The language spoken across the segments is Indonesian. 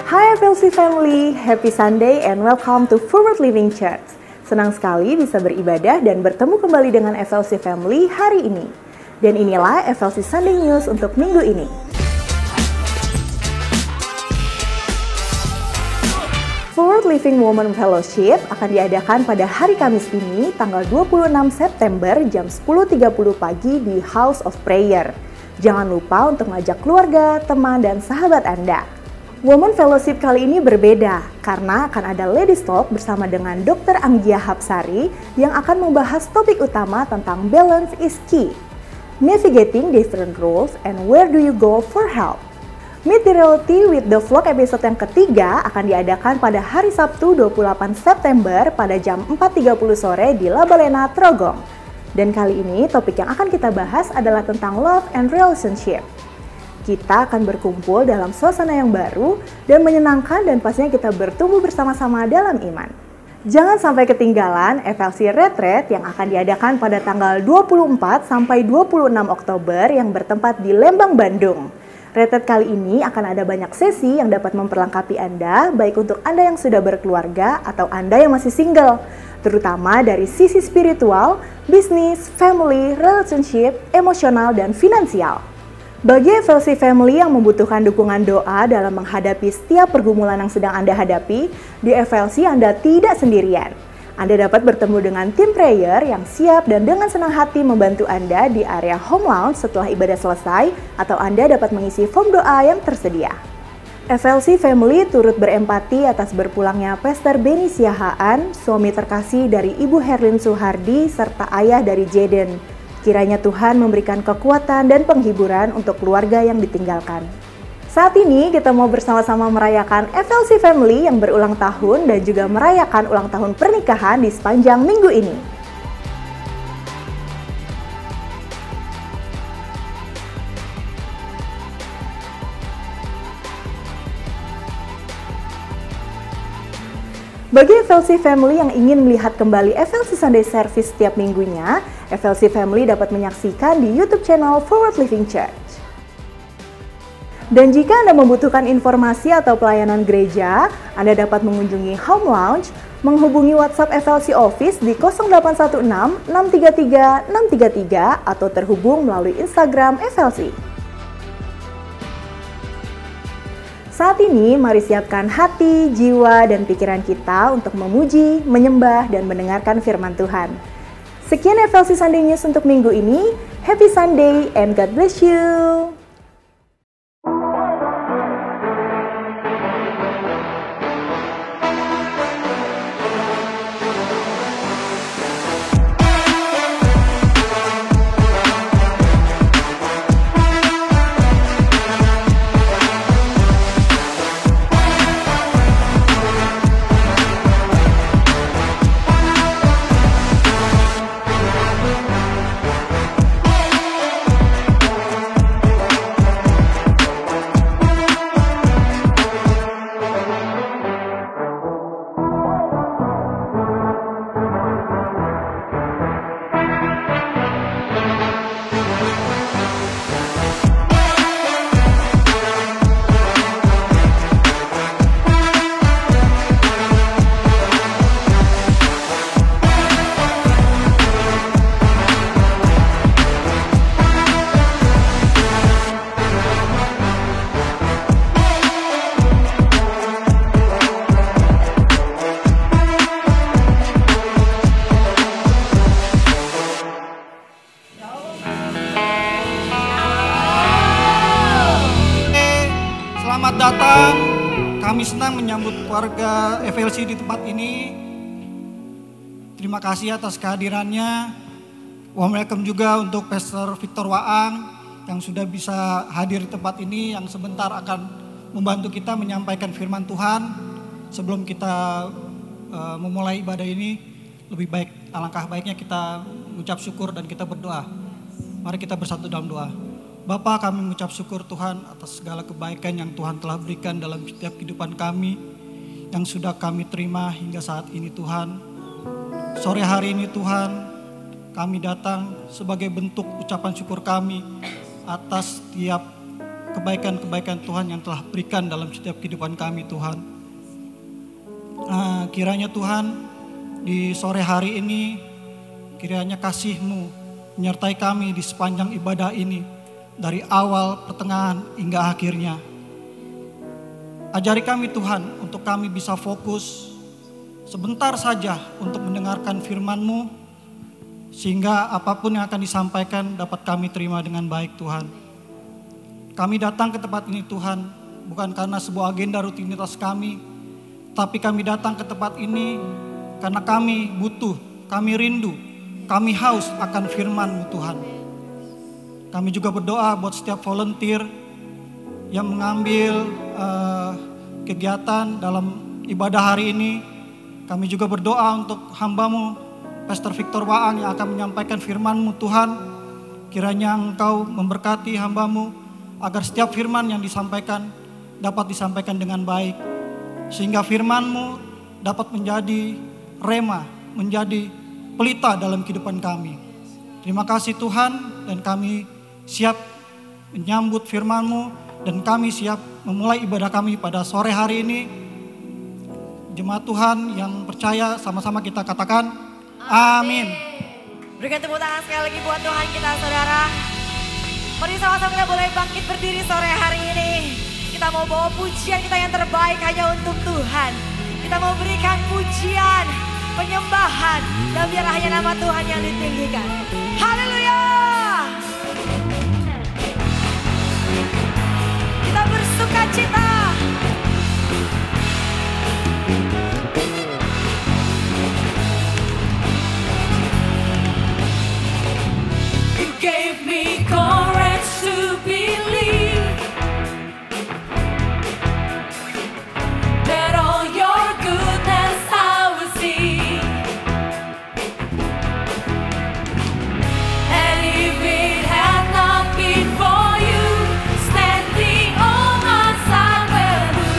Hai FLC Family, happy Sunday and welcome to Forward Living Church. Senang sekali bisa beribadah dan bertemu kembali dengan FLC Family hari ini. Dan inilah FLC Sunday News untuk minggu ini. Forward Living Women Fellowship akan diadakan pada hari Kamis ini, tanggal 26 September jam 10.30 pagi di House of Prayer. Jangan lupa untuk ngajak keluarga, teman, dan sahabat Anda. Women Fellowship kali ini berbeda karena akan ada Ladies Talk bersama dengan Dr. Anggia Hapsari yang akan membahas topik utama tentang balance is key, navigating different roles and where do you go for help. Meet the Reality with the Vlog episode yang ketiga akan diadakan pada hari Sabtu 28 September pada jam 4.30 sore di Labalena, Trogong. Dan kali ini topik yang akan kita bahas adalah tentang love and relationship. Kita akan berkumpul dalam suasana yang baru dan menyenangkan dan pastinya kita bertumbuh bersama-sama dalam iman. Jangan sampai ketinggalan FLC Retreat yang akan diadakan pada tanggal 24 sampai 26 Oktober yang bertempat di Lembang, Bandung. Retreat kali ini akan ada banyak sesi yang dapat memperlengkapi Anda, baik untuk Anda yang sudah berkeluarga atau Anda yang masih single, terutama dari sisi spiritual, bisnis, family, relationship, emosional, dan finansial. Bagi FLC Family yang membutuhkan dukungan doa dalam menghadapi setiap pergumulan yang sedang Anda hadapi, di FLC Anda tidak sendirian. Anda dapat bertemu dengan tim prayer yang siap dan dengan senang hati membantu Anda di area home lounge setelah ibadah selesai, atau Anda dapat mengisi form doa yang tersedia. FLC Family turut berempati atas berpulangnya Pastor Benny Siahaan, suami terkasih dari Ibu Herlin Suhardi, serta ayah dari Jaden. Kiranya Tuhan memberikan kekuatan dan penghiburan untuk keluarga yang ditinggalkan. Saat ini kita mau bersama-sama merayakan FLC Family yang berulang tahun dan juga merayakan ulang tahun pernikahan di sepanjang minggu ini. Bagi FLC Family yang ingin melihat kembali FLC Sunday Service setiap minggunya, FLC Family dapat menyaksikan di YouTube channel Forward Living Church. Dan jika Anda membutuhkan informasi atau pelayanan gereja, Anda dapat mengunjungi Home Lounge, menghubungi WhatsApp FLC Office di 0816 633 633 atau terhubung melalui Instagram FLC. Saat ini, mari siapkan hati, jiwa, dan pikiran kita untuk memuji, menyembah, dan mendengarkan firman Tuhan. Sekian FLC Sunday News untuk minggu ini. Happy Sunday and God bless you! Selamat datang, kami senang menyambut keluarga FLC di tempat ini. Terima kasih atas kehadirannya. Warm welcome juga untuk Pastor Victor Waang yang sudah bisa hadir di tempat ini, yang sebentar akan membantu kita menyampaikan firman Tuhan. Sebelum kita memulai ibadah ini, lebih baik, alangkah baiknya kita mengucap syukur dan kita berdoa. Mari kita bersatu dalam doa. Bapa, kami mengucap syukur Tuhan atas segala kebaikan yang Tuhan telah berikan dalam setiap kehidupan kami, yang sudah kami terima hingga saat ini Tuhan. Sore hari ini Tuhan, kami datang sebagai bentuk ucapan syukur kami atas setiap kebaikan-kebaikan Tuhan yang telah berikan dalam setiap kehidupan kami Tuhan. Kiranya Tuhan di sore hari ini, kiranya kasih-Mu menyertai kami di sepanjang ibadah ini, dari awal, pertengahan, hingga akhirnya. Ajari kami Tuhan untuk kami bisa fokus sebentar saja untuk mendengarkan firman-Mu, sehingga apapun yang akan disampaikan dapat kami terima dengan baik Tuhan. Kami datang ke tempat ini Tuhan, bukan karena sebuah agenda rutinitas kami, tapi kami datang ke tempat ini karena kami butuh, kami rindu, kami haus akan firman-Mu Tuhan. Kami juga berdoa buat setiap volunteer yang mengambil kegiatan dalam ibadah hari ini. Kami juga berdoa untuk hamba-Mu, Pastor Victor Waang yang akan menyampaikan firman-Mu Tuhan. Kiranya Engkau memberkati hamba-Mu agar setiap firman yang disampaikan dapat disampaikan dengan baik. Sehingga firman-Mu dapat menjadi rema, menjadi pelita dalam kehidupan kami. Terima kasih Tuhan, dan kami siap menyambut firman-Mu, dan kami siap memulai ibadah kami pada sore hari ini. Jemaat Tuhan yang percaya sama-sama kita katakan amin. Berikan tepuk tangan sekali lagi buat Tuhan kita saudara. Mari sama-sama kita boleh bangkit berdiri sore hari ini. Kita mau bawa pujian kita yang terbaik hanya untuk Tuhan. Kita mau berikan pujian, penyembahan, dan biar hanya nama Tuhan yang ditinggikan. Haleluya. Kita bersuka cita. You gave me courage to believe that all your goodness I will see. And if it had not been for you standing on my side, where would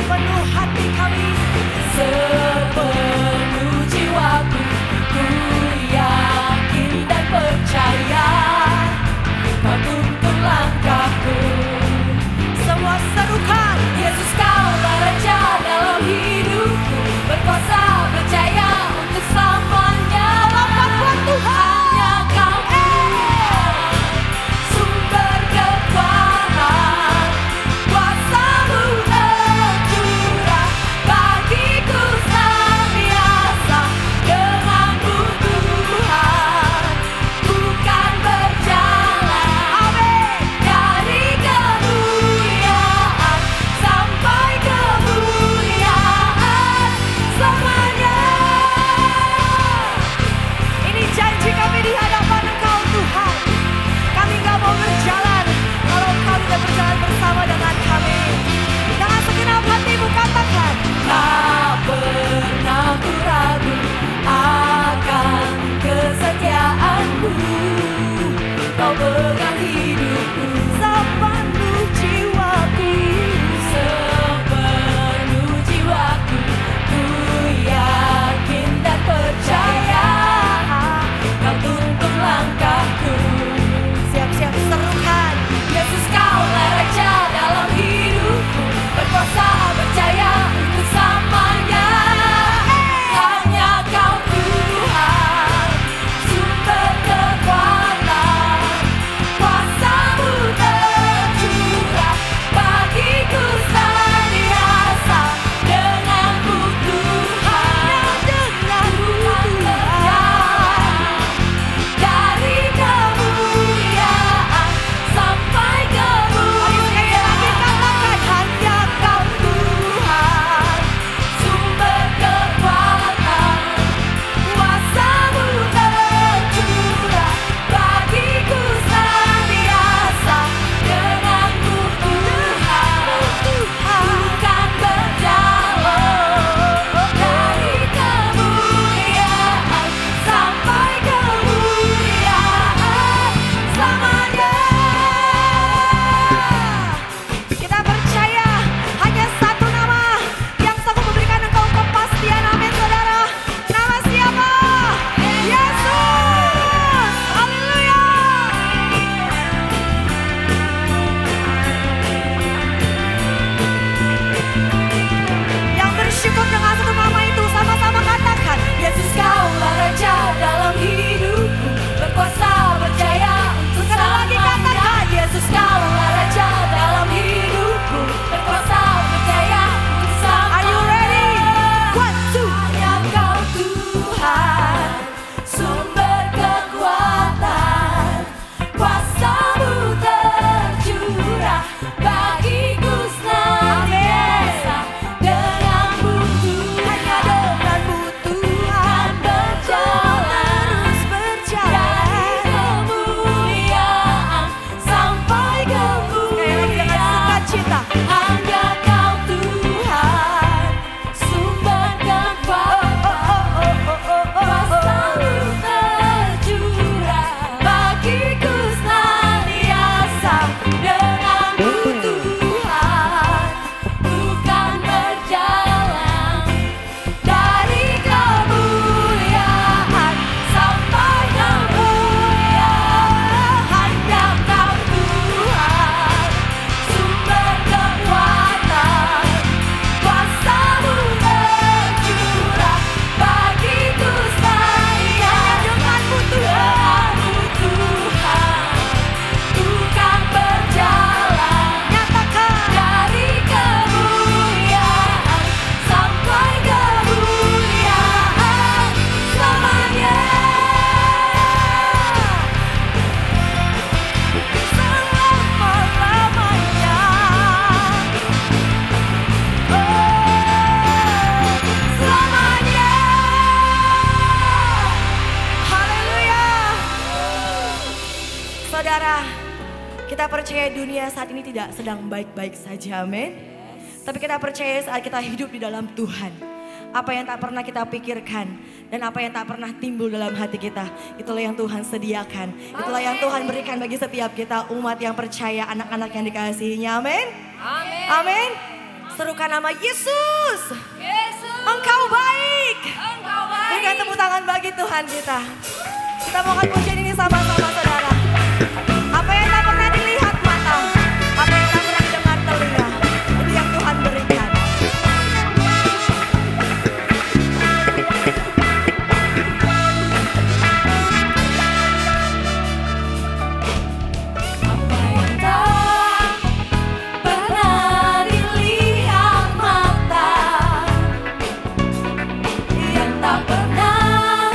sepenuh hati kami, sepenuh jiwaku, ku yakin dan percaya Kau tuntun langkahku. semua serukan. Yesus Kaulah Raja dalam hidupku, berkuasa percaya untuk selamanya. Lompat buat Tuhan. Hanya Kau Tuhan, sumber kekuatan, kuasa-Mu tercurah bagiku senantiasa. Denganmu Tuhan, bukan berjalan dari kemuliaan sampai kemuliaan selamanya. Ini janji kami di hadapan Engkau Tuhan. Kami gak mau berjalan kalau Engkau tidak berjalan bersama dengan kami. Dengan segenap hatimu katakan, Tak pernah ku ragu akan kesetiaan-Mu. Kau pegang hidupku, sepenuh jiwaku. sepenuh jiwaku, ku yakin dan percaya Kau tuntun langkahku. Siap-siap serukan. Yesus Kaulah Raja dalam hidupku, berkuasa percaya untuk selamanya. Hanya Kau Tuhan, sumber kekuatan, kuasa-Mu tercurah bagiku senantiasa. Denganmu Tuhan, Tuhan berjalan dari kemuliaan sampai kemuliaan. Hanya Kau Tuhan, sumber kekuatan, kuasa-Mu tercurah bagiku senantiasa. Denganmu Tuhan, bukan berjalan dari kemuliaan sampai kemuliaan selamanya. Kita percaya hanya satu nama yang sanggup memberikan engkau kepastian. Amin saudara. Nama siapa? Yesus. Haleluya. Yang bersyukur dengan satu nama itu sama-sama katakan, Yesus Kaulah Raja dalam hidupku, berkuasa percaya untuk sekali lagi selamanya. katakan, Yesus Kaulah Raja dalam hidupku, berkuasa percaya untuk selamanya. Are you ready? 1, 2. Hanya Kau Tuhan, sumber kekuatan, kuasa-Mu tercurah bagiku senantiasa. Denganmu Hanya Tuhan, denganmu Tuhan berjalan terus berjalan. dari kemuliaan sampai Sekali lagi dengan kemuliaan. sukacita. Hanya Kau Tuhan, sumber kekuatan, kuasa-Mu tercurah bagiku senantiasa. Denganmu Tuhan, bukan berjalan dari kemuliaan sampai kemuliaan. Hanya Kau Tuhan, sumber kekuatan, kuasa-Mu tercurah bagiku senantiasa. Denganmu Tuhan, bukan berjalan Nyatakan. dari kemuliaan sampai kemuliaan selamanya. Selama-lamanya. Selamanya. Haleluya. Saudara, kita percaya dunia saat ini tidak sedang baik-baik saja, amin. Tapi kita percaya saat kita hidup di dalam Tuhan, apa yang tak pernah kita pikirkan dan apa yang tak pernah timbul dalam hati kita, itulah yang Tuhan sediakan. Itulah yang Tuhan berikan bagi setiap kita umat yang percaya, anak-anak yang dikasihinya, amin. Amin. Serukan nama Yesus. Yesus, Engkau baik. Engkau baik. Berikan tepuk tangan bagi Tuhan kita. Kita mau angkat pujian ini sama-sama saudara. Apa yang tak pernah dilihat mata, apa yang tak pernah didengar telinga, itu yang Tuhan berikan. Apa yang tak pernah dilihat mata, yang tak pernah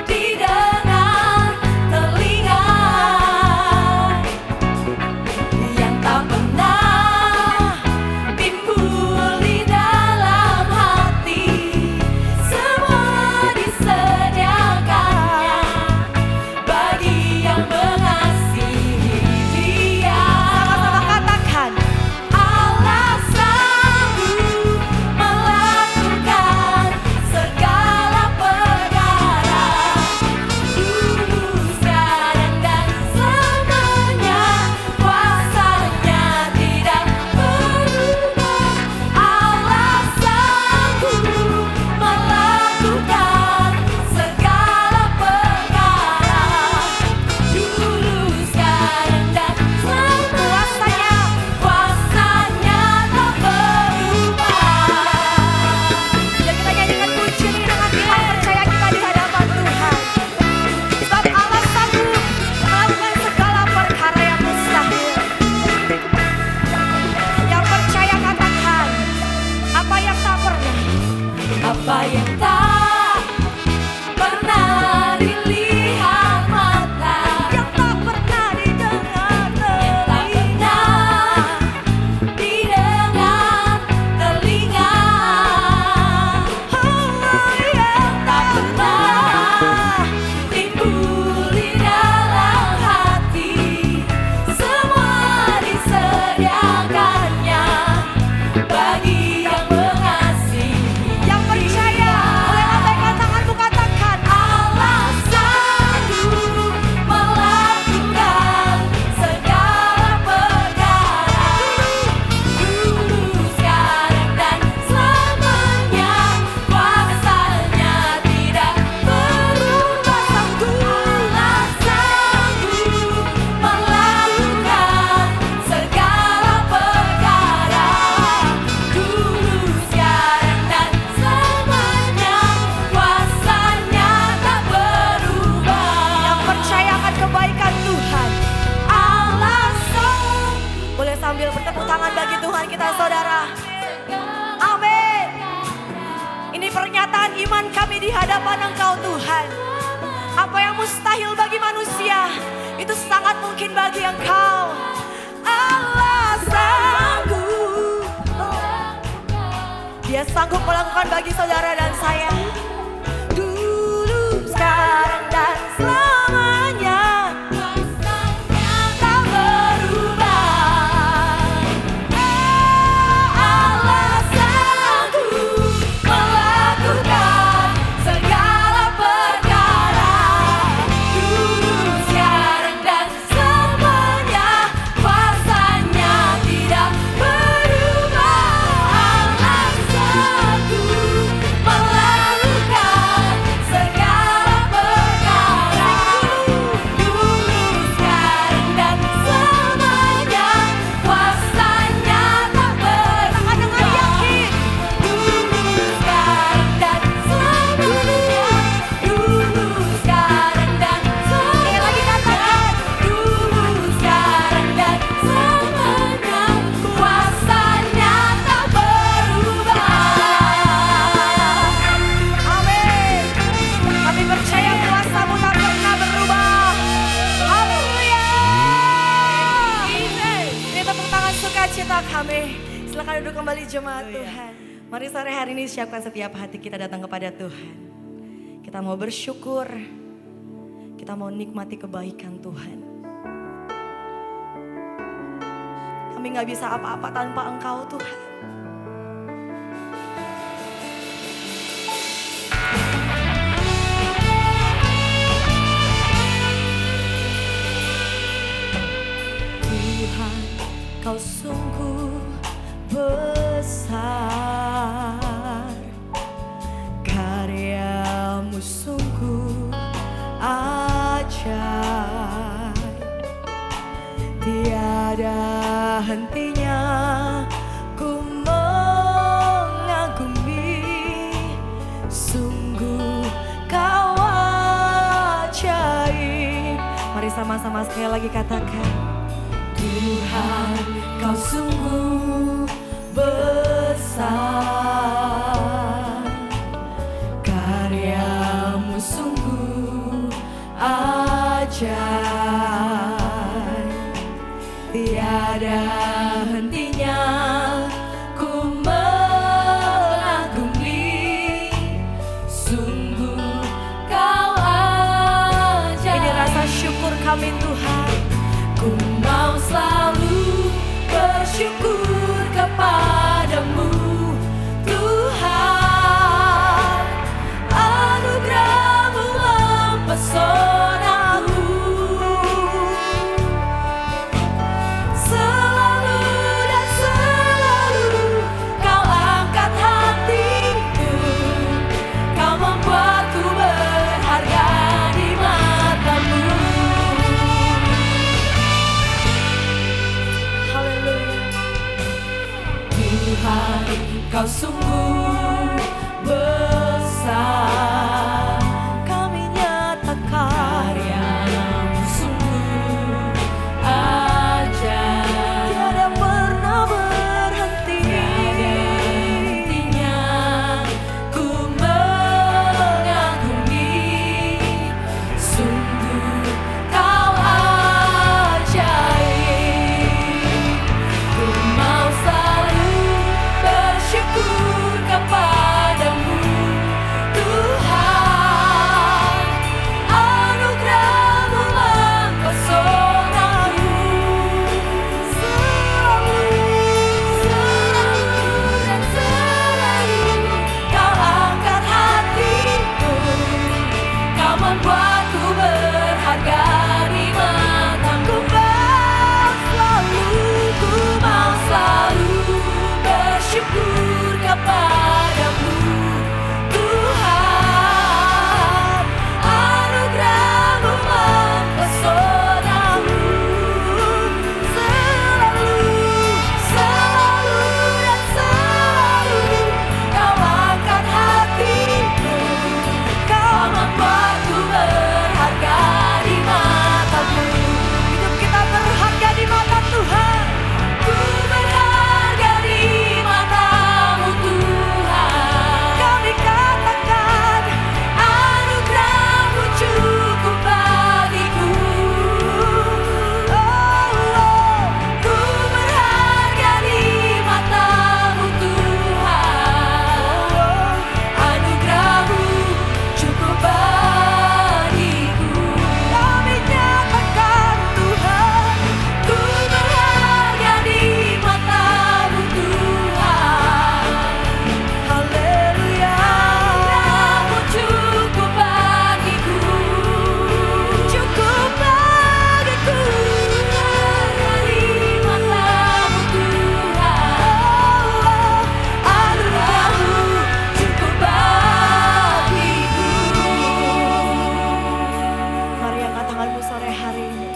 didengar telinga, yang tak pernah timbul di dalam hati, semua disediakannya bagi yang mengasihi Dia. Sama-sama katakan, Allah sanggup melakukan segala perkara, dulu, sekarang, dan selamanya. Kuasanya tidak berubah. Allah sanggup melakukan segala perkara, dulu, sekarang, dan selamanya. Kuasanya tak berubah. dan kita nyanyikan pujian ini dengan iman percaya kita di hadapan Tuhan. Sebab Allah sanggup melakukan segala perkara yang mustahil. Yang percaya katakan, apa yang tak pernah, Apa yang tak pernah dilihat mata, yang tak pernah didengar yang tak telinga. pernah didengar telinga, yang tak pernah timbul di dalam hati, semua disediakannya bagi yang mengasihi. Yang percaya, boleh lambaikan tanganmu katakan, Allah sanggup melakukan segala perkara, dulu, sekarang, dan selamanya. Kuasanya tidak berubah. Allah sanggup melakukan segala perkara, dulu, sekarang, dan selamanya. Kuasanya tak berubah. yang percaya akan kebaikan Tuhan. Allah sanggup. Boleh sambil bertepuk tangan bagi Tuhan kita saudara. Amin. Ini pernyataan iman kami di hadapan Engkau Tuhan. Apa yang mustahil bagi manusia, itu sangat mungkin bagi Engkau. Allah sanggup. Dia sanggup melakukan bagi saudara dan saya. Dulu, sekarang, dan selamanya. Tak berubah. Allah sanggup melakukan segala perkara, dulu, sekarang, dan selamanya. Kuasanya tidak berubah. Allah sanggup melakukan segala perkara, dulu, sekarang, dan selamanya. Kuasanya tak berubah. Dulu, sekarang, dan selamanya. Dulu, sekarang, dan selamanya. Lagi katakan, dulu, sekarang, dan selamanya. Kuasanya tak berubah. Amin. Kami percaya kuasa-Mu tak pernah berubah. Haleluya. Ini tepuk tangan sukacita kami. Silakan duduk kembali jemaat Tuhan. Mari sore hari ini siapkan setiap hati kita datang kepada Tuhan. Kita mau bersyukur. Kita mau nikmati kebaikan Tuhan. Kami gak bisa apa-apa tanpa Engkau Tuhan. Tuhan, Kau sungguh besar, karyamu sungguh ajaib. Tiada hentinya ku mengagumi, sungguh kau ajaib. Mari sama-sama sekali lagi katakan, Tuhan kau sungguh besar, karyamu sungguh ajaib. Tiada hentinya ku mengagumi, sungguh kau ajaib. Ini rasa syukur kami Tuhan. Ku mau selalu bersyukur kepadamu Tuhan, anugerah-Mu mempesonaku. Selalu dan selalu kau angkat hatiku, kau membuatku berharga di mata-Mu. Tuhan, kau sungguh besar, kami nyatakan karya-Mu sungguh ajaib. Tiada pernah berhenti, tiada hentinya ku mengagumi, sungguh kau ajaib. Ku mau selalu bersyukur kepadamu Tuhan, anugerah-Mu mempesonaku. Selalu dan selalu kau angkat hatiku, kau membuatku berharga di mata-Mu. Ku mau selalu bersyukur kepadamu Tuhan, anugerah-Mu mempesonaku. Selalu dan selalu kau angkat hatiku, kau membuatku berharga di mata-Mu. Hidup kita berharga di mata Tuhan. Ku berharga di mata-Mu Tuhan. Kami katakan anugerah-Mu cukup bagiku. Ku berharga di mata-Mu Tuhan. Anugerah-Mu cukup bagiku. Kami nyatakan Tuhan, ku berharga di mata-Mu Tuhan. Haleluya. Anugerah-Mu cukup bagiku, cukup bagiku. Di mata-Mu Tuhan, anugerah-Mu cukup bagiku. Mari angkat tanganmu sore hari ini.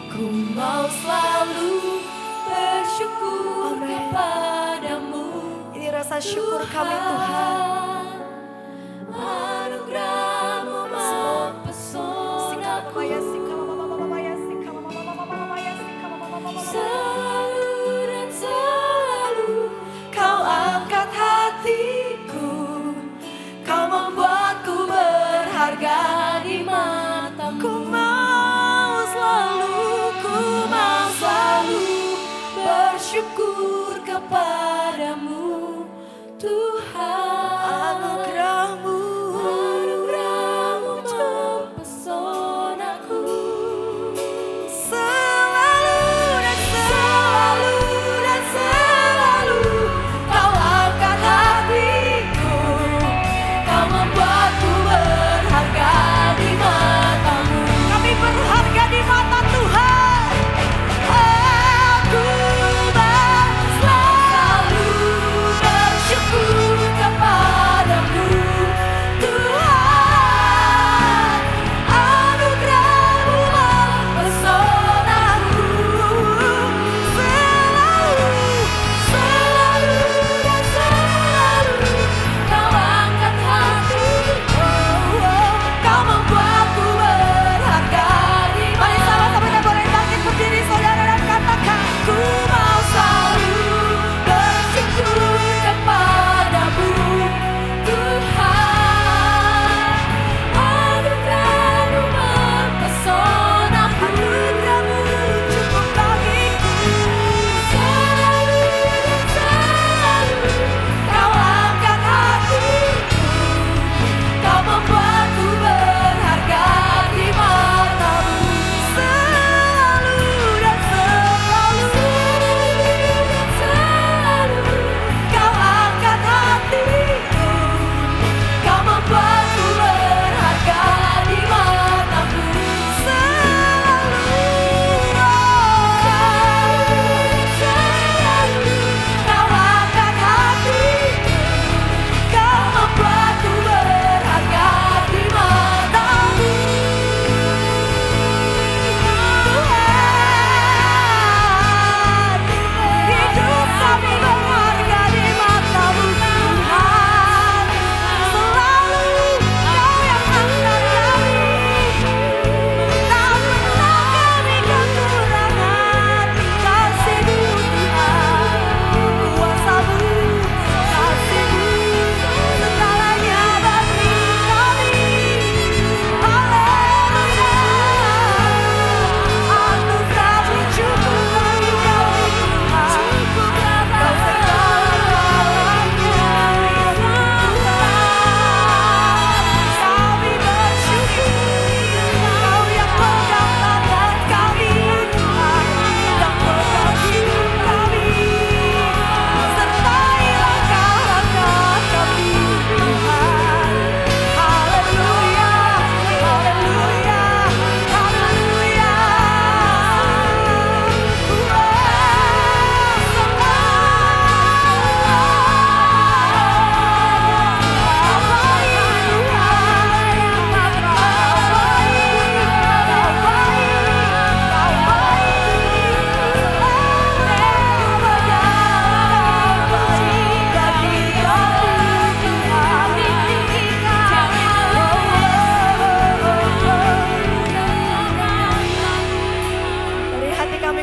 Ku mau selalu bersyukur kepadamu. Ini rasa syukur kami Tuhan. Anugerah-Mu mempesonaku. Selalu dan selalu kau angkat hatiku, kau membuatku berharga di mata-Mu. Ku mau selalu bersyukur kepadamu Tuhan.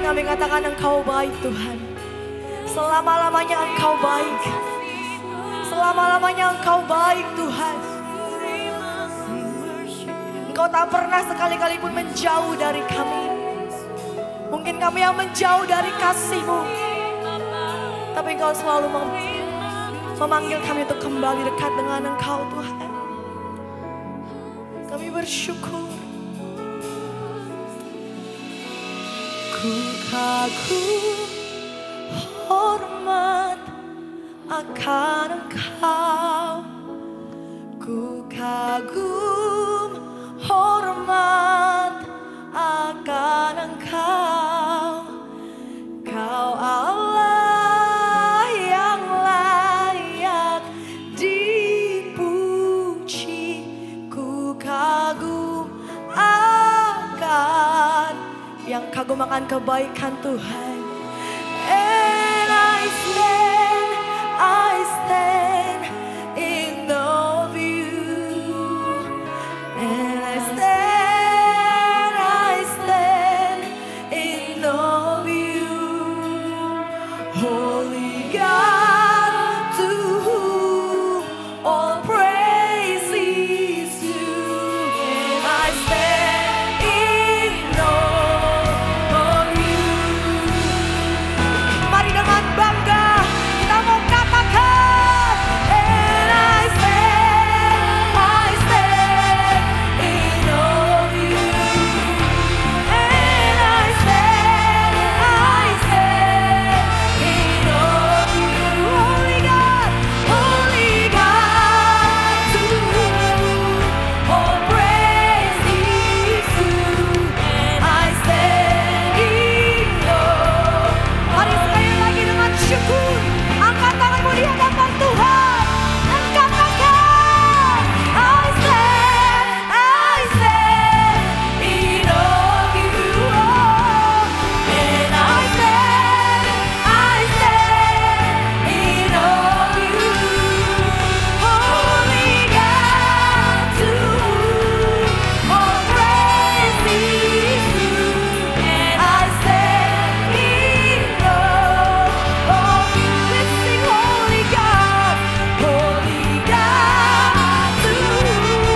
kami katakan Engkau baik Tuhan. Selama-lamanya Engkau baik. Selama-lamanya Engkau baik Tuhan. Engkau tak pernah sekali-kali pun menjauh dari kami. Mungkin kami yang menjauh dari kasih-Mu, tapi Engkau selalu memanggil kami untuk kembali dekat dengan Engkau Tuhan. Kami bersyukur. Ku kagum hormat akan Engkau. Ku kagum hormat akan Engkau. Kau Allah yang layak dipuji. Ku kagum akan, yang kagum akan kebaikan Tuhan. And I stand in awe of you. And I stand in awe of you. Holy God, to whom all praise is due. And I stand in awe of you. Mari dengan bangga kita mau katakan, and I stand in awe of you. And I stand in awe of you. Holy God, to whom all praise is due. And I stand in awe. Mari sekali lagi dengan syukur, angkat tanganmu di hadapan Tuhan dan katakan, I stand in awe of you. And I stand in awe of you. Holy God, to whom all praise is due. And I stand in awe of you. Let's sing, Holy God, to whom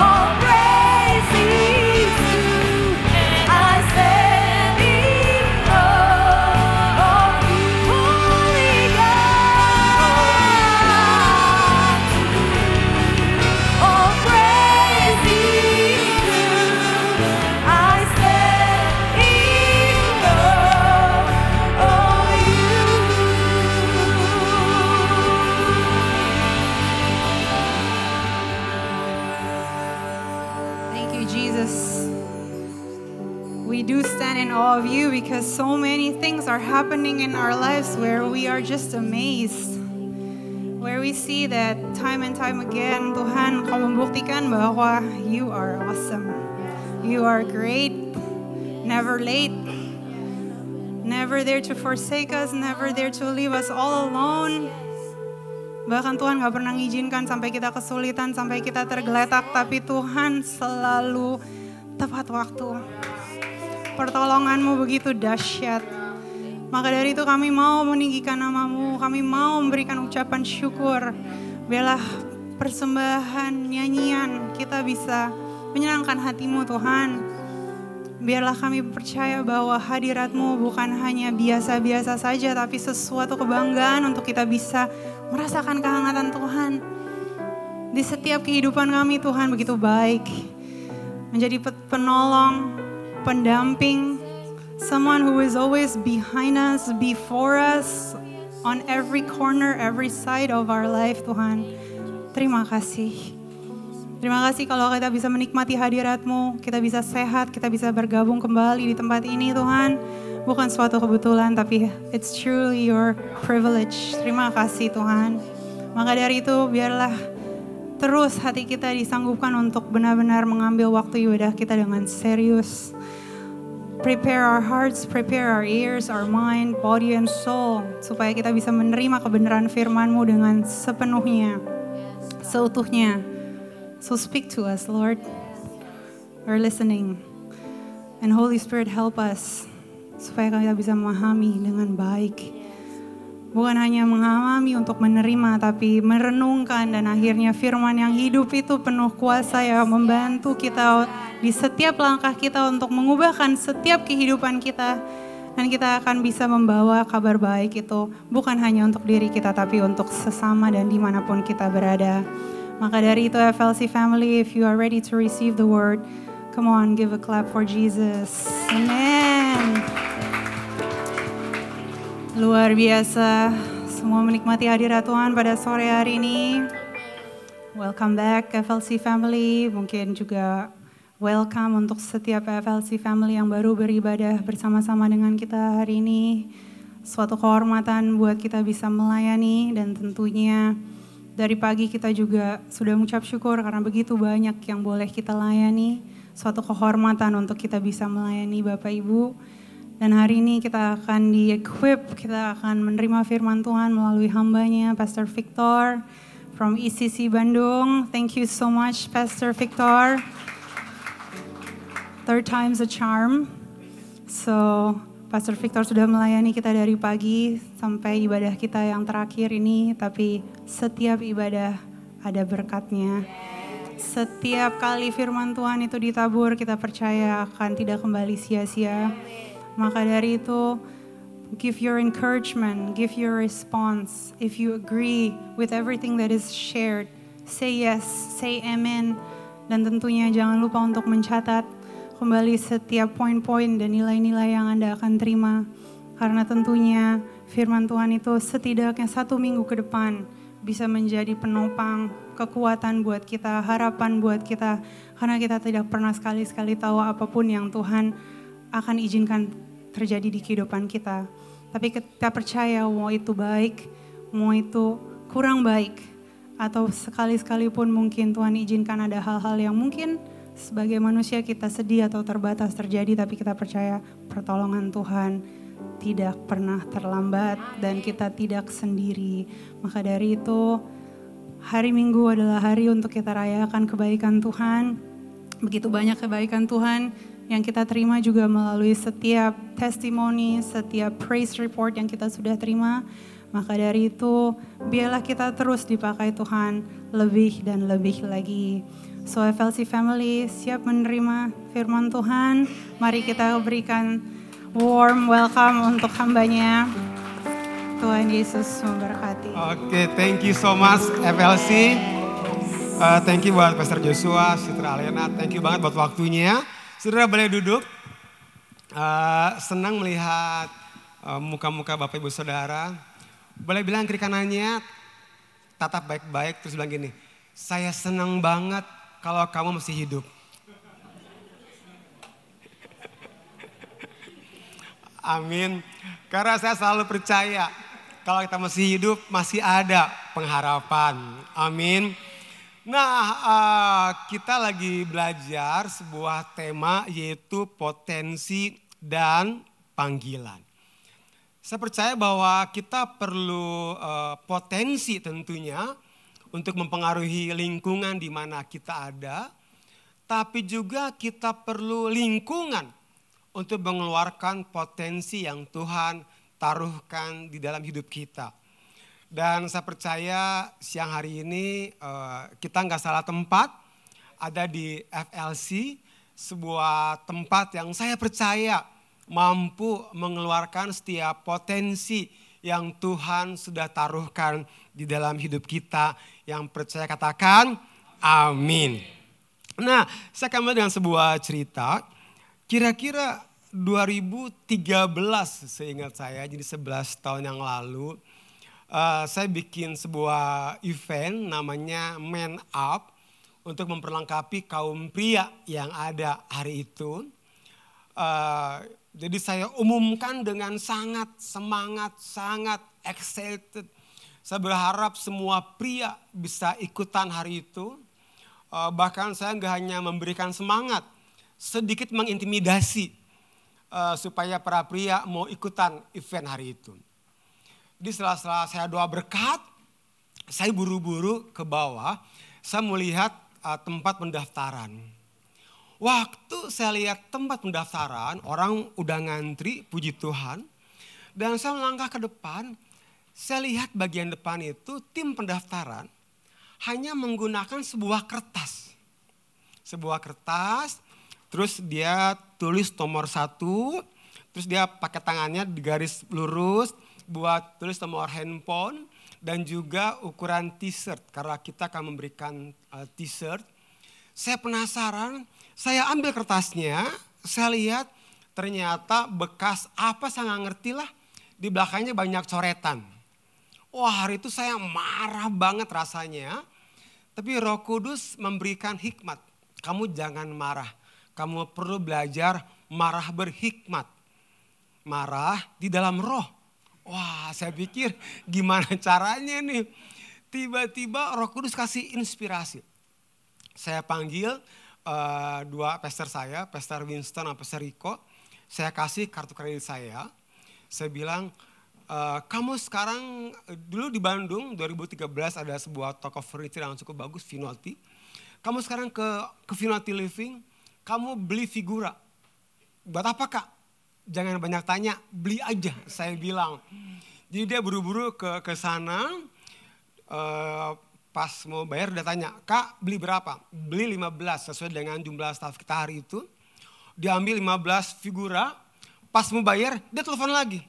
all praise is due. And I stand in awe of you. Holy God, all praise is due. I stand in awe of you. Thank you, Jesus. We do stand in awe of you because so many things are happening in our lives where we are just amazed. Where we see that time and time again, Tuhan, Kau membuktikan bahwa you are awesome. You are great, never late, never there to forsake us, never there to leave us all alone. Bahkan Tuhan gak pernah ngizinkan sampai kita kesulitan, sampai kita tergeletak, tapi Tuhan selalu tepat waktu. Pertolongan-Mu begitu dahsyat. Maka dari itu kami mau meninggikan nama-Mu, kami mau memberikan ucapan syukur. Biarlah persembahan, nyanyian kita bisa menyenangkan hati-Mu Tuhan. Biarlah kami percaya bahwa hadirat-Mu bukan hanya biasa-biasa saja, tapi sesuatu kebanggaan untuk kita bisa merasakan kehangatan Tuhan. Di setiap kehidupan kami Tuhan begitu baik. Menjadi penolong, pendamping, someone who is always behind us, before us, on every corner, every side of our life Tuhan. Terima kasih. Terima kasih kalau kita bisa menikmati hadirat-Mu, kita bisa sehat, kita bisa bergabung kembali di tempat ini Tuhan. Bukan suatu kebetulan, tapi it's truly your privilege. Terima kasih Tuhan. Maka dari itu biarlah terus hati kita disanggupkan untuk benar-benar mengambil waktu ibadah kita dengan serius. Prepare our hearts, prepare our ears, our mind, body and soul. Supaya kita bisa menerima kebenaran firman-Mu dengan sepenuhnya, seutuhnya. So speak to us, Lord. We're listening. And Holy Spirit, help us supaya kita bisa memahami dengan baik. Bukan hanya memahami untuk menerima, tapi merenungkan, dan akhirnya firman yang hidup itu penuh kuasa yang membantu kita di setiap langkah kita untuk mengubahkan setiap kehidupan kita. Dan kita akan bisa membawa kabar baik itu bukan hanya untuk diri kita, tapi untuk sesama dan dimanapun kita berada. Maka dari itu FLC family, if you are ready to receive the word, come on, give a clap for Jesus. Amen. Luar biasa, semua menikmati hadirat Tuhan pada sore hari ini. Welcome back FLC family, mungkin juga welcome untuk setiap FLC family yang baru beribadah bersama-sama dengan kita hari ini. Suatu kehormatan buat kita bisa melayani, dan tentunya dari pagi kita juga sudah mengucap syukur karena begitu banyak yang boleh kita layani. Suatu kehormatan untuk kita bisa melayani Bapak Ibu. Dan hari ini kita akan di-equip, kita akan menerima firman Tuhan melalui hambanya, Pastor Victor from ECC Bandung. Thank you so much, Pastor Victor. Third time's a charm. So, Pastor Victor sudah melayani kita dari pagi sampai ibadah kita yang terakhir ini, tapi setiap ibadah ada berkatnya. Setiap kali firman Tuhan itu ditabur, kita percaya akan tidak kembali sia-sia. Maka dari itu, give your encouragement, give your response. If you agree with everything that is shared, say yes, say amen. Dan tentunya jangan lupa untuk mencatat kembali setiap poin-poin dan nilai-nilai yang Anda akan terima. Karena tentunya firman Tuhan itu setidaknya 1 minggu ke depan bisa menjadi penopang, kekuatan buat kita, harapan buat kita. Karena kita tidak pernah sekali-sekali tahu apapun yang Tuhan akan izinkan terjadi di kehidupan kita. Tapi kita percaya mau itu baik, mau itu kurang baik, atau sekali-sekalipun mungkin Tuhan izinkan ada hal-hal yang mungkin sebagai manusia kita sedih atau terbatas terjadi, tapi kita percaya pertolongan Tuhan tidak pernah terlambat dan kita tidak sendiri. Maka dari itu, hari Minggu adalah hari untuk kita rayakan kebaikan Tuhan. Begitu banyak kebaikan Tuhan yang kita terima juga melalui setiap testimoni, setiap praise report yang kita sudah terima. Maka dari itu, biarlah kita terus dipakai Tuhan lebih dan lebih lagi. So FLC family, siap menerima firman Tuhan. Mari kita berikan warm welcome untuk hambanya. Tuhan Yesus memberkati. Oke, thank you so much FLC. Thank you buat Pastor Joshua, Sister Alena. Thank you banget buat waktunya. Saudara boleh duduk. Senang melihat muka-muka Bapak Ibu Saudara. Boleh bilang kiri kanannya, tatap baik-baik, terus bilang gini, saya senang banget kalau kamu masih hidup. Amin. Karena saya selalu percaya kalau kita masih hidup masih ada pengharapan. Amin. Nah, kita lagi belajar sebuah tema yaitu potensi dan panggilan. Saya percaya bahwa kita perlu potensi tentunya untuk mempengaruhi lingkungan di mana kita ada, tapi juga kita perlu lingkungan untuk mengeluarkan potensi yang Tuhan taruhkan di dalam hidup kita. Dan saya percaya siang hari ini kita nggak salah tempat, ada di FLC, sebuah tempat yang saya percaya mampu mengeluarkan setiap potensi yang Tuhan sudah taruhkan di dalam hidup kita. Yang percaya katakan amin. Nah, saya akan mulai dengan sebuah cerita. Kira-kira 2013 seingat saya, jadi 11 tahun yang lalu. Saya bikin sebuah event namanya Man Up untuk memperlengkapi kaum pria yang ada hari itu. Jadi saya umumkan dengan sangat semangat, sangat excited. Saya berharap semua pria bisa ikutan hari itu. Bahkan saya nggak hanya memberikan semangat, sedikit mengintimidasi supaya para pria mau ikutan event hari itu. Di sela-sela saya doa berkat, saya buru-buru ke bawah, saya melihat tempat pendaftaran. Waktu saya lihat tempat pendaftaran, orang udah ngantri, puji Tuhan. Dan saya melangkah ke depan, saya lihat bagian depan itu tim pendaftaran hanya menggunakan sebuah kertas. Sebuah kertas, terus dia tulis nomor 1, terus dia pakai tangannya di garis lurus buat tulis nomor handphone dan juga ukuran t-shirt karena kita akan memberikan t-shirt. Saya penasaran, saya ambil kertasnya, saya lihat ternyata bekas apa saya nggak ngerti lah, di belakangnya banyak coretan. Wah, hari itu saya marah banget rasanya, tapi Roh Kudus memberikan hikmat. Kamu jangan marah, kamu perlu belajar marah berhikmat. Marah di dalam roh. Wah, saya pikir gimana caranya nih. Tiba-tiba Roh Kudus kasih inspirasi. Saya panggil 2 pastor saya, Pastor Winston dan Pastor Rico. Saya kasih kartu kredit saya. Saya bilang, kamu sekarang, dulu di Bandung 2013 ada sebuah toko furniture yang cukup bagus, Vinoti. Kamu sekarang ke Vinoti Living, kamu beli figura. Buat apa Kak? Jangan banyak tanya, beli aja, saya bilang. Jadi dia buru-buru ke sana, pas mau bayar dia tanya, Kak beli berapa? Beli 15 sesuai dengan jumlah staf kita hari itu. Dia ambil 15 figura, pas mau bayar dia telepon lagi.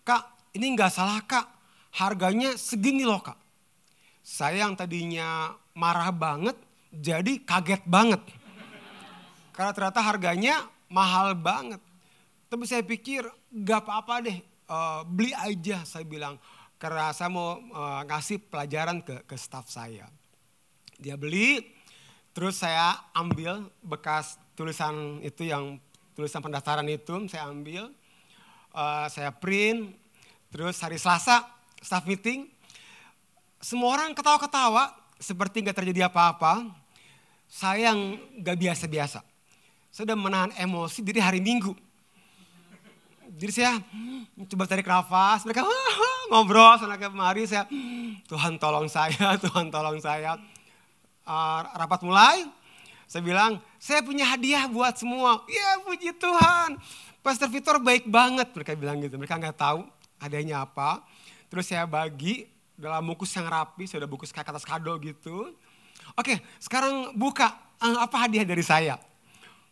Kak ini nggak salah Kak, harganya segini loh Kak. Saya yang tadinya marah banget jadi kaget banget. Karena ternyata harganya mahal banget. Tapi saya pikir gak apa-apa deh, beli aja saya bilang. Karena saya mau ngasih pelajaran ke staf saya. Dia beli, terus saya ambil bekas tulisan itu yang tulisan pendaftaran itu saya ambil. Saya print, terus hari Selasa staff meeting. Semua orang ketawa-ketawa seperti gak terjadi apa-apa. Saya yang gak biasa-biasa. Saya udah menahan emosi dari hari Minggu. Jadi saya coba tarik nafas, mereka ngobrol sana kemari, saya Tuhan tolong saya, Tuhan tolong saya. Rapat mulai, saya bilang saya punya hadiah buat semua. Ya puji Tuhan, Pastor Victor baik banget, mereka bilang gitu. Mereka nggak tahu hadiahnya apa. Terus saya bagi dalam bungkus yang rapi, saya udah bungkus kayak atas kado gitu. Oke, sekarang buka apa hadiah dari saya.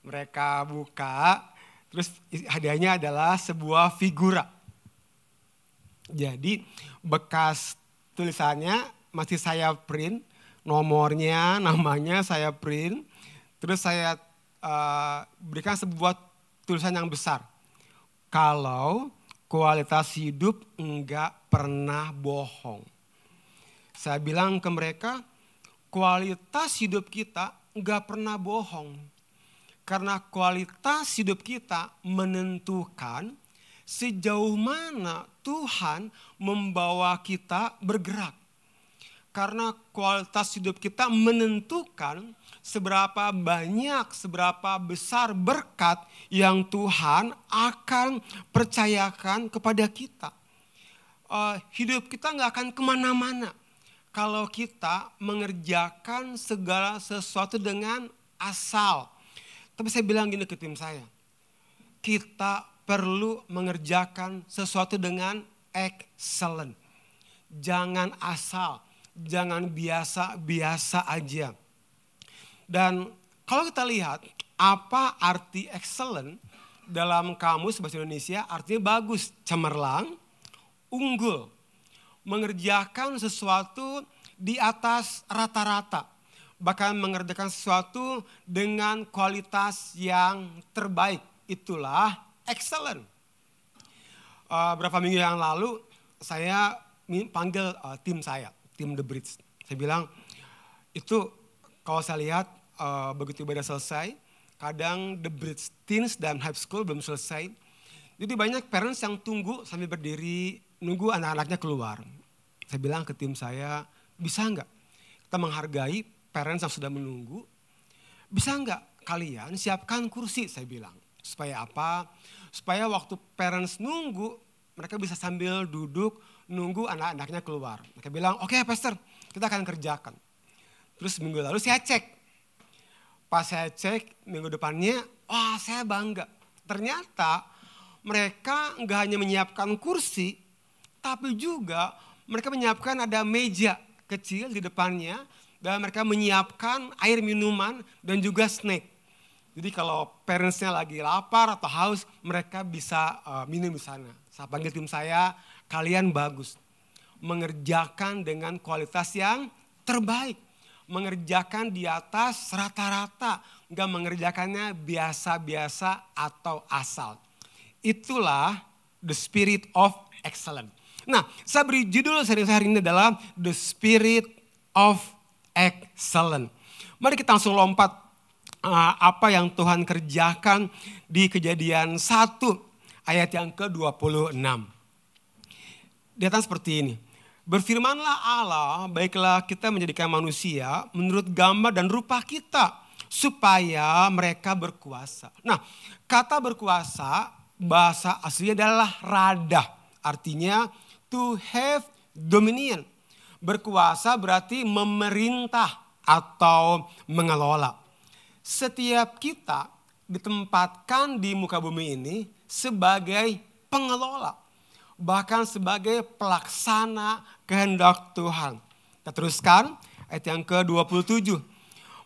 Mereka buka. Terus hadiahnya adalah sebuah figura. Jadi bekas tulisannya masih saya print, nomornya, namanya saya print. Terus saya berikan sebuah tulisan yang besar. Kalau kualitas hidup enggak pernah bohong. Saya bilang ke mereka, kualitas hidup kita enggak pernah bohong. Karena kualitas hidup kita menentukan sejauh mana Tuhan membawa kita bergerak. Karena kualitas hidup kita menentukan seberapa banyak, seberapa besar berkat yang Tuhan akan percayakan kepada kita. Hidup kita gak akan kemana-mana kalau kita mengerjakan segala sesuatu dengan asal. Tapi saya bilang gini ke tim saya, kita perlu mengerjakan sesuatu dengan excellent. Jangan asal, jangan biasa-biasa aja. Dan kalau kita lihat apa arti excellent dalam kamus bahasa Indonesia, artinya bagus, cemerlang, unggul. Mengerjakan sesuatu di atas rata-rata. Bahkan mengerjakan sesuatu dengan kualitas yang terbaik. Itulah excellent. Berapa minggu yang lalu saya panggil tim saya, tim The Bridge. Saya bilang itu kalau saya lihat begitu ibadah selesai, kadang The Bridge Teens dan High School belum selesai. Jadi banyak parents yang tunggu sambil berdiri, nunggu anak-anaknya keluar. Saya bilang ke tim saya, bisa enggak kita menghargai parents yang sudah menunggu, bisa enggak kalian siapkan kursi, saya bilang. Supaya apa? Supaya waktu parents nunggu, mereka bisa sambil duduk, nunggu anak-anaknya keluar. Mereka bilang, oke pastor, kita akan kerjakan. Terus minggu lalu saya cek. Pas saya cek minggu depannya, wah saya bangga. Ternyata mereka nggak hanya menyiapkan kursi, tapi juga mereka menyiapkan ada meja kecil di depannya. Dan mereka menyiapkan air minuman dan juga snack. Jadi kalau parentsnya lagi lapar atau haus, mereka bisa minum di sana. Saya panggil tim saya, kalian bagus. Mengerjakan dengan kualitas yang terbaik. Mengerjakan di atas rata-rata. Enggak mengerjakannya biasa-biasa atau asal. Itulah the spirit of excellence. Nah, saya beri judul seri hari ini adalah The Spirit of Excellent. Mari kita langsung lompat apa yang Tuhan kerjakan di Kejadian 1 ayat yang ke-26. Datang seperti ini. Berfirmanlah Allah, baiklah kita menjadikan manusia menurut gambar dan rupa kita supaya mereka berkuasa. Nah, kata berkuasa bahasa aslinya adalah radah. Artinya to have dominion. Berkuasa berarti memerintah atau mengelola. Setiap kita ditempatkan di muka bumi ini sebagai pengelola. Bahkan sebagai pelaksana kehendak Tuhan. Kita teruskan ayat yang ke-27.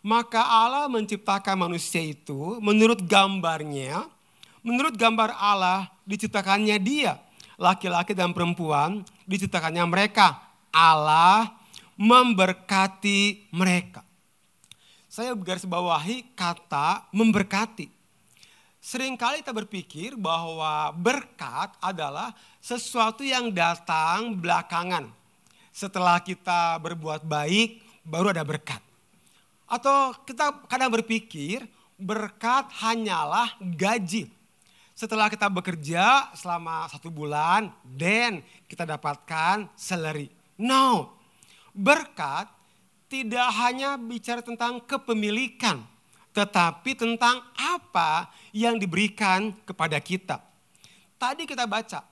Maka Allah menciptakan manusia itu menurut gambarnya. Menurut gambar Allah diciptakannya dia. Laki-laki dan perempuan diciptakannya mereka. Allah memberkati mereka. Saya garis bawahi kata memberkati. Seringkali kita berpikir bahwa berkat adalah sesuatu yang datang belakangan. Setelah kita berbuat baik, baru ada berkat. Atau kita kadang berpikir berkat hanyalah gaji. Setelah kita bekerja selama 1 bulan, dan kita dapatkan salary. No, berkat tidak hanya bicara tentang kepemilikan, tetapi tentang apa yang diberikan kepada kita. Tadi kita baca,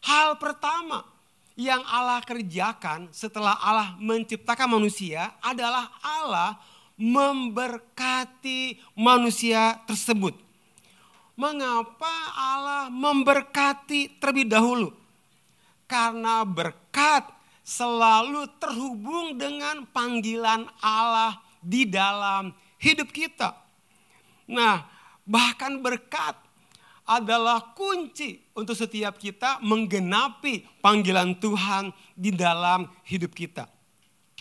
hal pertama yang Allah kerjakan setelah Allah menciptakan manusia adalah Allah memberkati manusia tersebut. Mengapa Allah memberkati terlebih dahulu? Karena berkat selalu terhubung dengan panggilan Allah di dalam hidup kita. Nah, bahkan berkat adalah kunci untuk setiap kita menggenapi panggilan Tuhan di dalam hidup kita.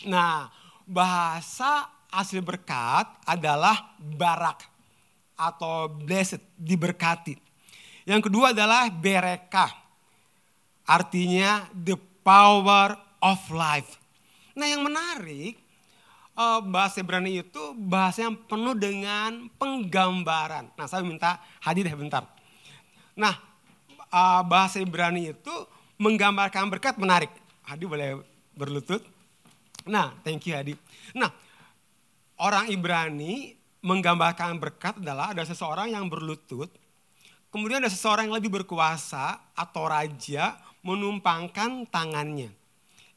Nah, bahasa asli berkat adalah barak atau blessed, diberkati. Yang kedua adalah berekah, artinya the power of life. Nah, yang menarik, bahasa Ibrani itu bahasa yang penuh dengan penggambaran. Nah, saya minta hadir bentar. Nah, bahasa Ibrani itu menggambarkan berkat menarik. Hadi boleh berlutut. Nah, thank you Hadi. Nah, orang Ibrani menggambarkan berkat adalah ada seseorang yang berlutut. Kemudian ada seseorang yang lebih berkuasa atau raja menumpangkan tangannya.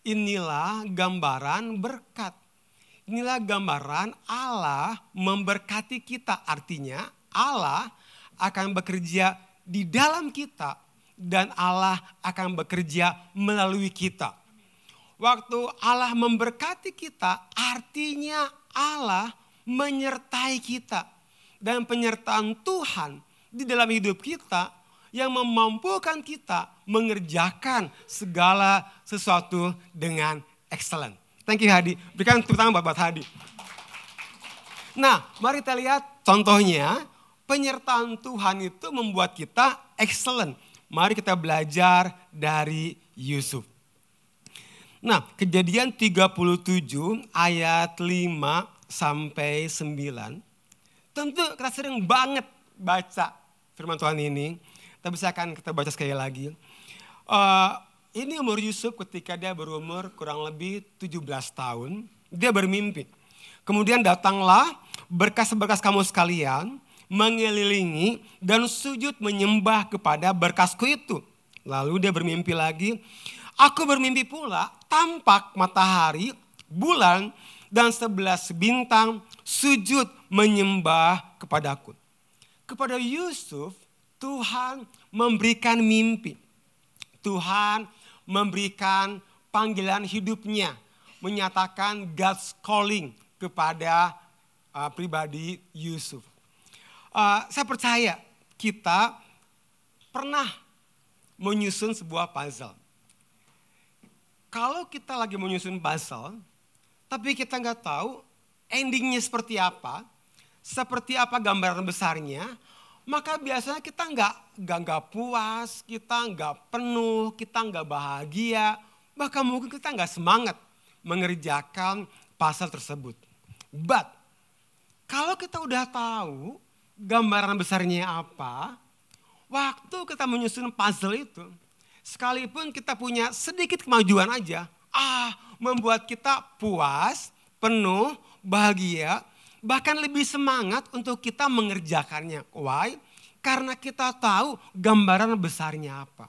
Inilah gambaran berkat. Inilah gambaran Allah memberkati kita. Artinya Allah akan bekerja di dalam kita dan Allah akan bekerja melalui kita. Waktu Allah memberkati kita, artinya Allah menyertai kita. Dan penyertaan Tuhan di dalam hidup kita yang memampukan kita mengerjakan segala sesuatu dengan excellent. Thank you Hadi. Berikan tepuk tangan buat Hadi. Nah, mari kita lihat contohnya. Penyertaan Tuhan itu membuat kita excellent. Mari kita belajar dari Yusuf. Nah, Kejadian 37 ayat 5 sampai 9. Tentu kita sering banget baca firman Tuhan ini. Tapi saya akan kita baca sekali lagi. Ini umur Yusuf ketika dia berumur kurang lebih 17 tahun. Dia bermimpi. Kemudian datanglah berkas-berkas kamu sekalian mengelilingi dan sujud menyembah kepada berkasku itu. Lalu dia bermimpi lagi. Aku bermimpi pula tampak matahari, bulan dan 11 bintang sujud menyembah kepadaku. Kepada Yusuf, Tuhan memberikan mimpi. Tuhan memberikan panggilan hidupnya. Menyatakan God's calling kepada pribadi Yusuf. Saya percaya kita pernah menyusun sebuah puzzle. Kalau kita lagi menyusun puzzle, tapi kita nggak tahu endingnya seperti apa gambaran besarnya, maka biasanya kita nggak puas, kita nggak penuh, kita nggak bahagia, bahkan mungkin kita nggak semangat mengerjakan puzzle tersebut. But kalau kita udah tahu gambaran besarnya apa, waktu kita menyusun puzzle itu, sekalipun kita punya sedikit kemajuan aja, membuat kita puas, penuh, bahagia, bahkan lebih semangat untuk kita mengerjakannya. Why? Karena kita tahu gambaran besarnya apa.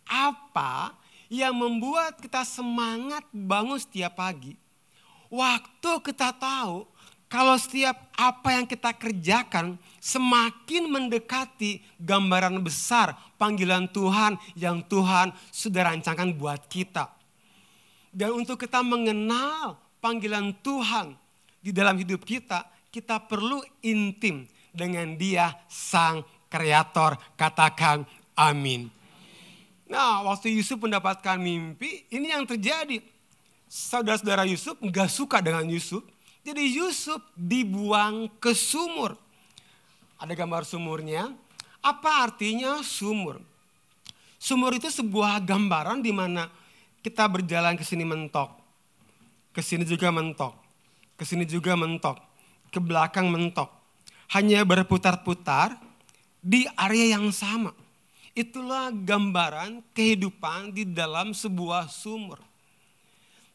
Apa yang membuat kita semangat bangun setiap pagi? Waktu kita tahu kalau setiap apa yang kita kerjakan semakin mendekati gambaran besar panggilan Tuhan yang Tuhan sudah rancangkan buat kita. Dan untuk kita mengenal panggilan Tuhan di dalam hidup kita, kita perlu intim dengan Dia Sang Kreator. Katakan amin. Nah, waktu Yusuf mendapatkan mimpi, ini yang terjadi. Saudara-saudara Yusuf gak suka dengan Yusuf. Jadi Yusuf dibuang ke sumur. Ada gambar sumurnya. Apa artinya sumur? Sumur itu sebuah gambaran di mana kita berjalan ke sini mentok. Ke sini juga mentok. Ke sini juga mentok. Ke belakang mentok. Hanya berputar-putar di area yang sama. Itulah gambaran kehidupan di dalam sebuah sumur.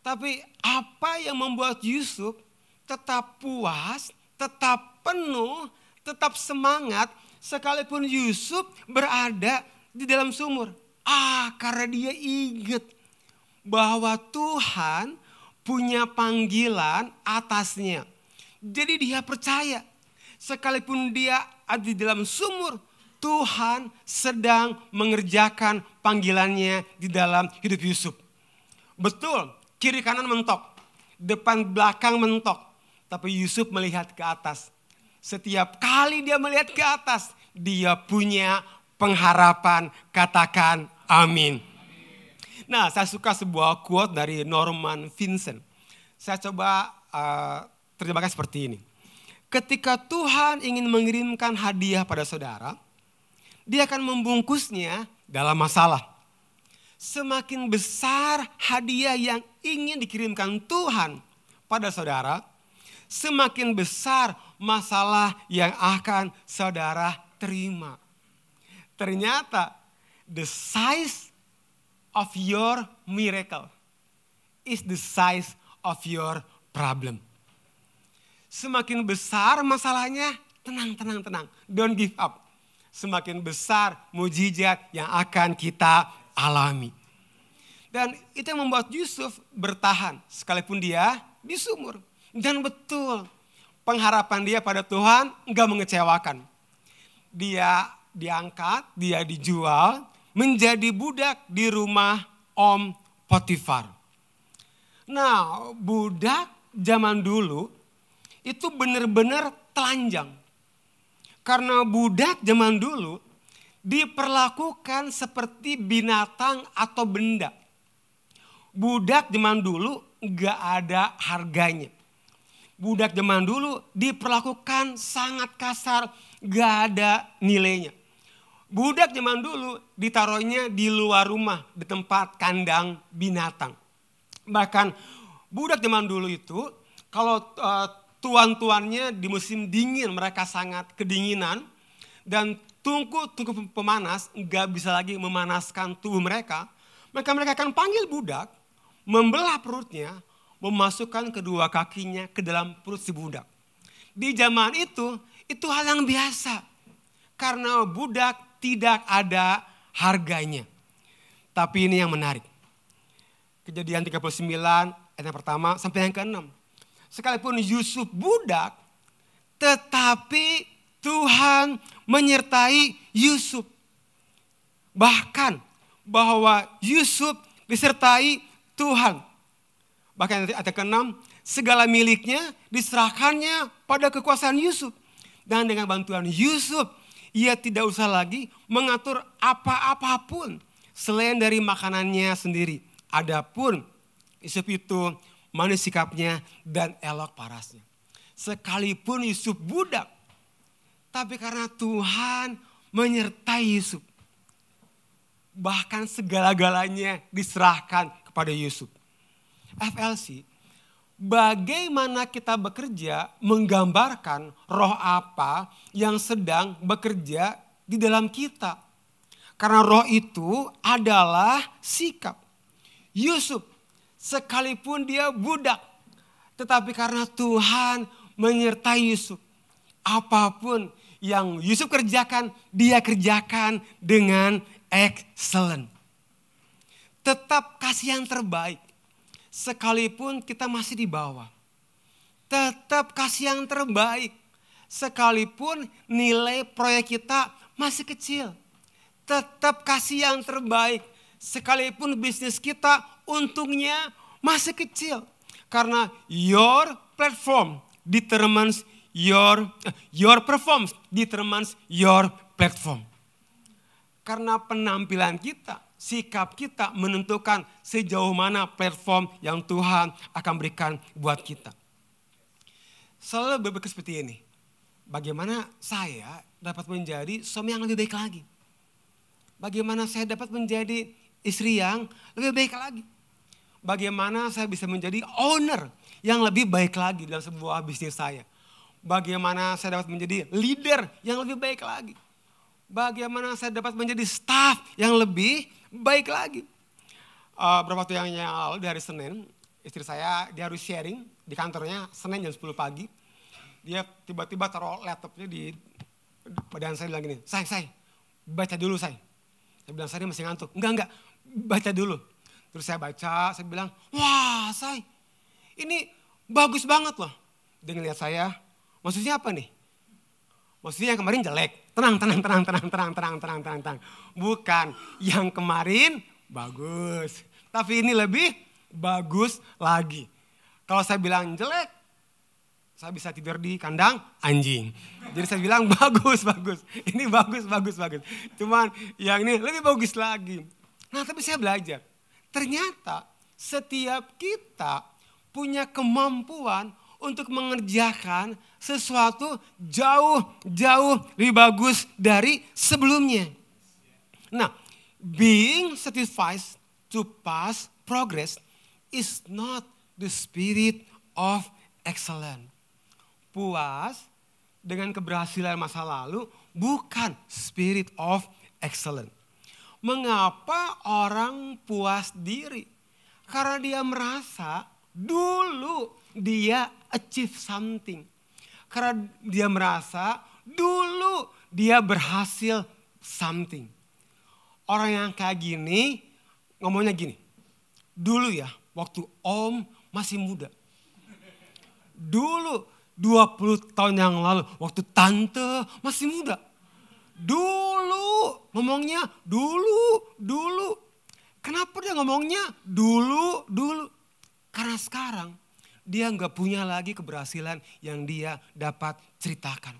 Tapi apa yang membuat Yusuf tetap puas, tetap penuh, tetap semangat sekalipun Yusuf berada di dalam sumur? Karena dia ingat bahwa Tuhan punya panggilan atasnya. Jadi dia percaya sekalipun dia ada di dalam sumur, Tuhan sedang mengerjakan panggilannya di dalam hidup Yusuf. Betul, kiri kanan mentok, depan belakang mentok. Tapi Yusuf melihat ke atas. Setiap kali dia melihat ke atas, dia punya pengharapan. Katakan amin. Nah, saya suka sebuah quote dari Norman Vincent. Saya coba terjemahkan seperti ini. Ketika Tuhan ingin mengirimkan hadiah pada saudara, Dia akan membungkusnya dalam masalah. Semakin besar hadiah yang ingin dikirimkan Tuhan pada saudara, semakin besar masalah yang akan saudara terima. Ternyata the size of your miracle is the size of your problem. Semakin besar masalahnya, tenang. Don't give up. Semakin besar mujizat yang akan kita alami. Dan itu yang membuat Yusuf bertahan sekalipun dia di sumur. Dan betul, pengharapan dia pada Tuhan enggak mengecewakan. Dia diangkat, dia dijual menjadi budak di rumah Om Potifar. Nah, budak zaman dulu itu benar-benar telanjang. Karena budak zaman dulu diperlakukan seperti binatang atau benda. Budak zaman dulu enggak ada harganya. Budak zaman dulu diperlakukan sangat kasar, gak ada nilainya. Budak zaman dulu ditaruhnya di luar rumah, di tempat kandang binatang. Bahkan budak zaman dulu itu kalau tuan-tuannya di musim dingin mereka sangat kedinginan. Dan tungku pemanas gak bisa lagi memanaskan tubuh mereka. Maka mereka akan panggil budak, membelah perutnya, memasukkan kedua kakinya ke dalam perut si budak. Di zaman itu hal yang biasa. Karena budak tidak ada harganya. Tapi ini yang menarik. Kejadian 39 ayat yang pertama sampai yang ke-6. Sekalipun Yusuf budak, Tetapi Tuhan menyertai Yusuf. Bahkan bahwa Yusuf disertai Tuhan. Bahkan ayat ke-6, segala miliknya diserahkannya pada kekuasaan Yusuf. Dan dengan bantuan Yusuf, ia tidak usah lagi mengatur apa-apapun selain dari makanannya sendiri. Adapun Yusuf itu manis sikapnya dan elok parasnya. Sekalipun Yusuf budak, tapi karena Tuhan menyertai Yusuf, bahkan segala-galanya diserahkan kepada Yusuf. FLC, bagaimana kita bekerja menggambarkan roh apa yang sedang bekerja di dalam kita. Karena roh itu adalah sikap. Yusuf, sekalipun dia budak, tetapi karena Tuhan menyertai Yusuf, apapun yang Yusuf kerjakan, dia kerjakan dengan excellent. Tetap kasih yang terbaik. Sekalipun kita masih di bawah. Tetap kasih yang terbaik. Sekalipun nilai proyek kita masih kecil. Tetap kasih yang terbaik. Sekalipun bisnis kita untungnya masih kecil. Karena your platform determines your performance determines your platform. Karena penampilan kita, sikap kita menentukan sejauh mana platform yang Tuhan akan berikan buat kita. Selalu berpikir seperti ini. Bagaimana saya dapat menjadi suami yang lebih baik lagi? Bagaimana saya dapat menjadi istri yang lebih baik lagi? Bagaimana saya bisa menjadi owner yang lebih baik lagi dalam sebuah bisnis saya? Bagaimana saya dapat menjadi leader yang lebih baik lagi? Bagaimana saya dapat menjadi staff yang lebih baik lagi? Beberapa waktu yang lalu di hari Senin, istri saya dia harus sharing di kantornya Senin jam 10 pagi. Dia tiba-tiba taruh laptopnya di badan saya bilang gini, say, baca dulu say. Saya bilang, saya masih ngantuk. Enggak, baca dulu. Terus saya baca, saya bilang, wah say, ini bagus banget loh. Dia ngeliat saya, maksudnya apa nih? Maksudnya yang kemarin jelek. Tenang. Bukan, yang kemarin bagus. Tapi ini lebih bagus lagi. Kalau saya bilang jelek, saya bisa tidur di kandang anjing. Jadi saya bilang bagus. Ini bagus. Cuman yang ini lebih bagus lagi. Nah tapi saya belajar. Ternyata setiap kita punya kemampuan untuk mengerjakan sesuatu jauh lebih bagus dari sebelumnya. Nah, being satisfied to pass progress is not the spirit of excellence. Puas dengan keberhasilan masa lalu bukan spirit of excellence. Mengapa orang puas diri? Karena dia merasa dulu dia achieve something. Karena dia merasa dulu dia berhasil something. Orang yang kayak gini ngomongnya gini. Dulu ya waktu om masih muda. Dulu 20 tahun yang lalu waktu tante masih muda. Dulu ngomongnya dulu. Kenapa dia ngomongnya dulu? Karena sekarang dia nggak punya lagi keberhasilan yang dia dapat ceritakan.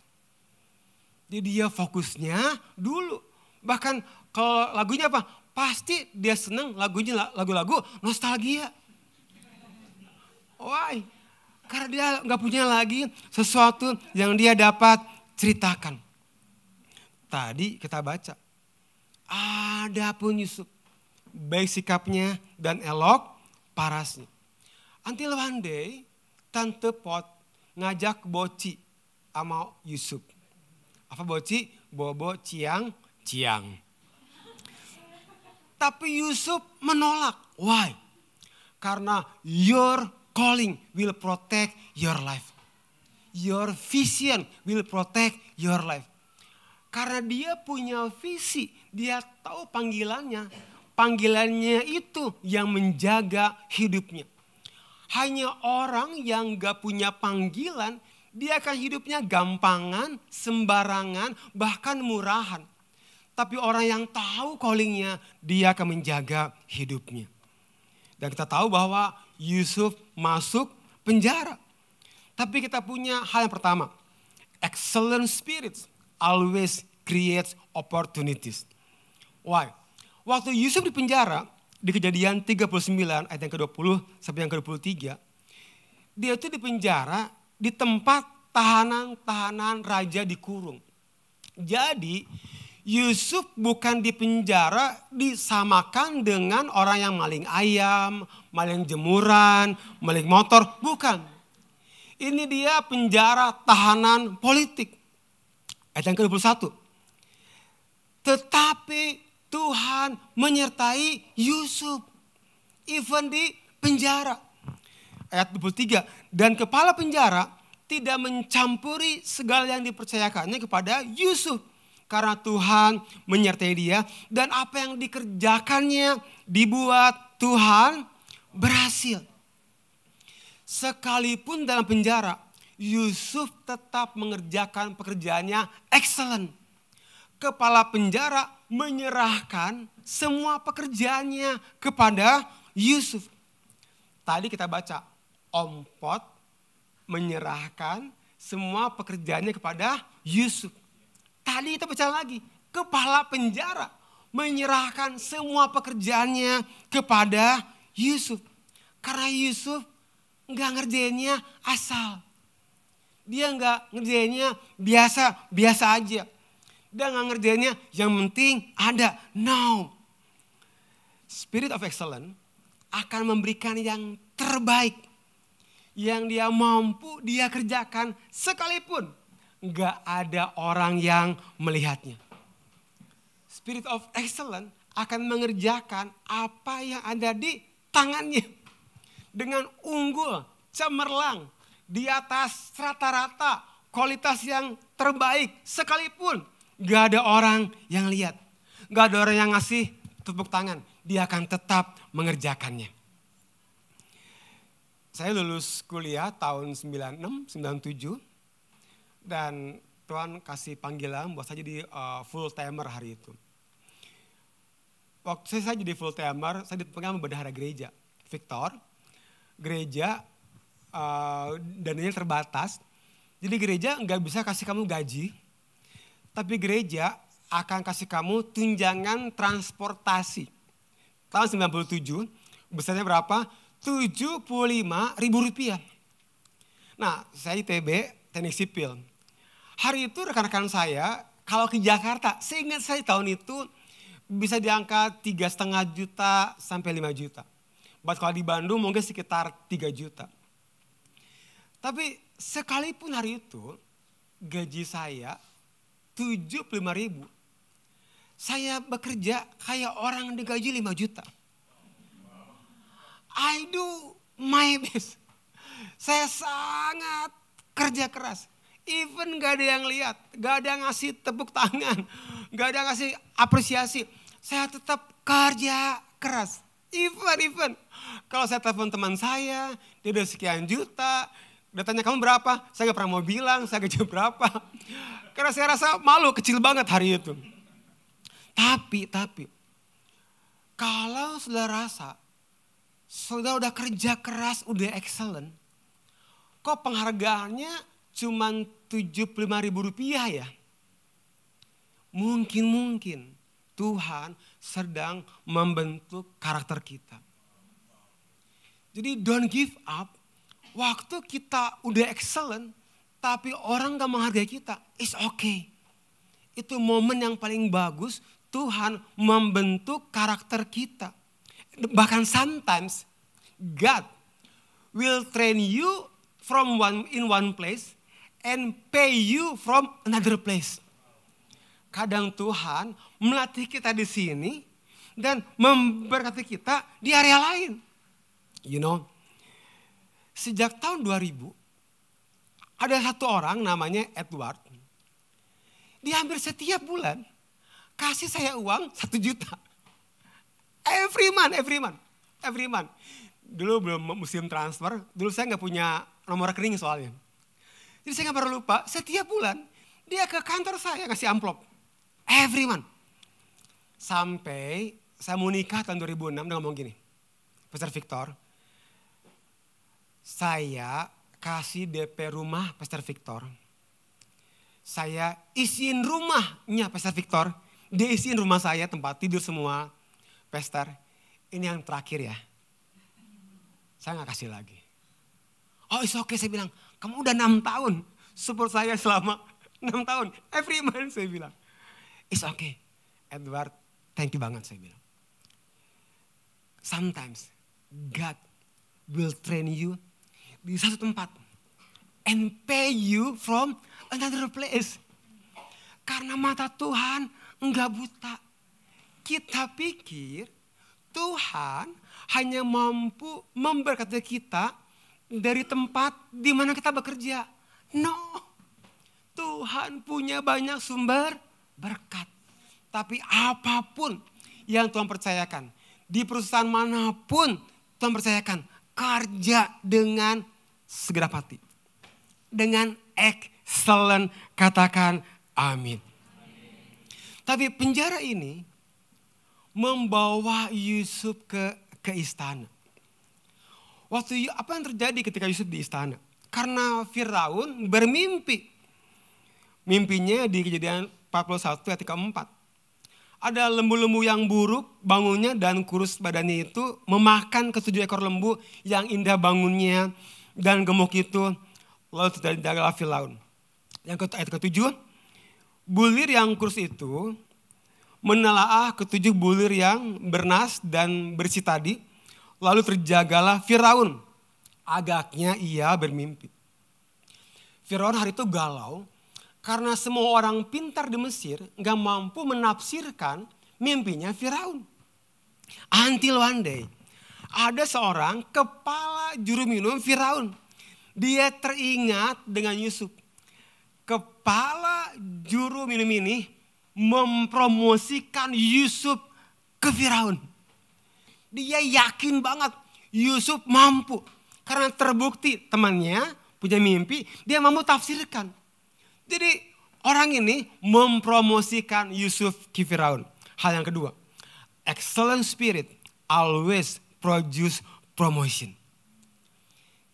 Jadi dia fokusnya dulu. Bahkan kalau lagunya apa? Pasti dia seneng lagunya lagu-lagu nostalgia. Why? Karena dia nggak punya lagi sesuatu yang dia dapat ceritakan. Tadi kita baca. Adapun Yusuf, baik sikapnya dan elok parasnya. Until one day, Tante Pot ngajak boci sama Yusuf. Apa boci? Bobo, ciang. Tapi Yusuf menolak. Why? Karena your calling will protect your life. Your vision will protect your life. Karena dia punya visi, dia tahu panggilannya. Panggilannya itu yang menjaga hidupnya. Hanya orang yang gak punya panggilan, dia akan hidupnya gampangan, sembarangan, bahkan murahan. Tapi orang yang tahu callingnya, dia akan menjaga hidupnya. Dan kita tahu bahwa Yusuf masuk penjara. Tapi kita punya hal yang pertama. Excellent spirits always creates opportunities. Why? Waktu Yusuf di penjara, di Kejadian 39 ayat yang ke-20 sampai yang ke-23. Dia itu di penjara di tempat tahanan-tahanan raja dikurung. Jadi Yusuf bukan di penjara disamakan dengan orang yang maling ayam, maling jemuran, maling motor. Bukan. Ini dia penjara tahanan politik. Ayat yang ke-21. Tetapi Tuhan menyertai Yusuf. Even di penjara. Ayat 23. Dan kepala penjara tidak mencampuri segala yang dipercayakannya kepada Yusuf. Karena Tuhan menyertai dia. Dan apa yang dikerjakannya dibuat Tuhan berhasil. Sekalipun dalam penjara, Yusuf tetap mengerjakan pekerjaannya excellent. Kepala penjara menyerahkan semua pekerjaannya kepada Yusuf. Tadi kita baca, Om Pot menyerahkan semua pekerjaannya kepada Yusuf. Tadi kita baca lagi, kepala penjara menyerahkan semua pekerjaannya kepada Yusuf. Karena Yusuf nggak ngerjainnya asal. Dia nggak ngerjainnya biasa aja. Dia nggak ngerjainnya yang penting ada. No. Spirit of excellence akan memberikan yang terbaik. Yang dia mampu dia kerjakan sekalipun gak ada orang yang melihatnya. Spirit of excellence akan mengerjakan apa yang ada di tangannya. Dengan unggul, cemerlang, di atas rata-rata, kualitas yang terbaik sekalipun. Gak ada orang yang lihat. Gak ada orang yang ngasih tepuk tangan. Dia akan tetap mengerjakannya. Saya lulus kuliah tahun 96, 97. Dan Tuhan kasih panggilan buat saya jadi full timer hari itu. Waktu saya jadi full timer, saya dipegang bendahara gereja. Victor, gereja dananya terbatas. Jadi gereja nggak bisa kasih kamu gaji. Tapi gereja akan kasih kamu tunjangan transportasi. Tahun 97, besarnya berapa? 75.000 rupiah. Nah, saya ITB, teknik sipil. Hari itu rekan-rekan saya, kalau ke Jakarta, seingat saya tahun itu bisa di angka 3,5 juta sampai 5 juta. Buat kalau di Bandung mungkin sekitar 3 juta. Tapi sekalipun hari itu gaji saya 75.000. Saya bekerja kayak orang digaji 5 juta. I do my best. Saya sangat kerja keras. Even gak ada yang lihat, gak ada yang ngasih tepuk tangan, gak ada yang ngasih apresiasi. Saya tetap kerja keras. Even. Kalau saya telepon teman saya, dia udah sekian juta. Dia tanya kamu berapa? Saya gak pernah mau bilang saya gaji berapa. Karena saya rasa malu, kecil banget hari itu. Tapi, kalau saudara rasa, saudara udah kerja keras, udah excellent. Kok penghargaannya cuma 75.000 rupiah ya? Mungkin Tuhan sedang membentuk karakter kita. Jadi don't give up. Waktu kita udah excellent, tapi orang gak menghargai kita, it's okay. Itu momen yang paling bagus, Tuhan membentuk karakter kita. Bahkan sometimes God will train you from in one place and pay you from another place. Kadang Tuhan melatih kita di sini dan memberkati kita di area lain. You know, sejak tahun 2000 ada satu orang namanya Edward. Dia hampir setiap bulan kasih saya uang 1 juta. Every month. Dulu belum musim transfer, dulu saya gak punya nomor rekening soalnya. Jadi saya gak pernah lupa, setiap bulan dia ke kantor saya ngasih amplop. Every month. Sampai saya mau nikah tahun 2006, dia ngomong gini, Pastor Victor, saya kasih DP rumah Pastor Victor. Saya isiin rumahnya Pastor Victor. Dia isiin rumah saya, tempat tidur semua. Pastor, ini yang terakhir ya. Saya gak kasih lagi. Oh it's okay, saya bilang. Kamu udah 6 tahun support saya selama 6 tahun. Every month saya bilang. It's okay. Edward, thank you banget saya bilang. Sometimes God will train you di satu tempat. And pay you from another place. Karena mata Tuhan enggak buta. Kita pikir Tuhan hanya mampu memberkati kita dari tempat di mana kita bekerja. No. Tuhan punya banyak sumber berkat. Tapi apapun yang Tuhan percayakan, di perusahaan manapun Tuhan percayakan, kerja dengan segenap hati. Dengan excellent, katakan amin. Tapi penjara ini membawa Yusuf ke istana. Apa yang terjadi ketika Yusuf di istana? Karena Firaun bermimpi. Mimpinya di Kejadian 41 ayat keempat. Ada lembu-lembu yang buruk bangunnya dan kurus badannya itu memakan ke-7 ekor lembu yang indah bangunnya dan gemuk itu. Lalu terjadilah Firaun. Ayat ke-7, bulir yang kurus itu menelaah ke-7 bulir yang bernas dan bersih tadi. Lalu terjagalah Firaun. Agaknya ia bermimpi. Firaun hari itu galau. Karena semua orang pintar di Mesir gak mampu menafsirkan mimpinya Firaun. Until one day ada seorang kepala juru minum Firaun. Dia teringat dengan Yusuf. Kepala juru minum ini mempromosikan Yusuf ke Firaun. Dia yakin banget Yusuf mampu. Karena terbukti temannya punya mimpi, dia mampu tafsirkan. Jadi orang ini mempromosikan Yusuf ke Firaun. Hal yang kedua, excellent spirit always produce promotion.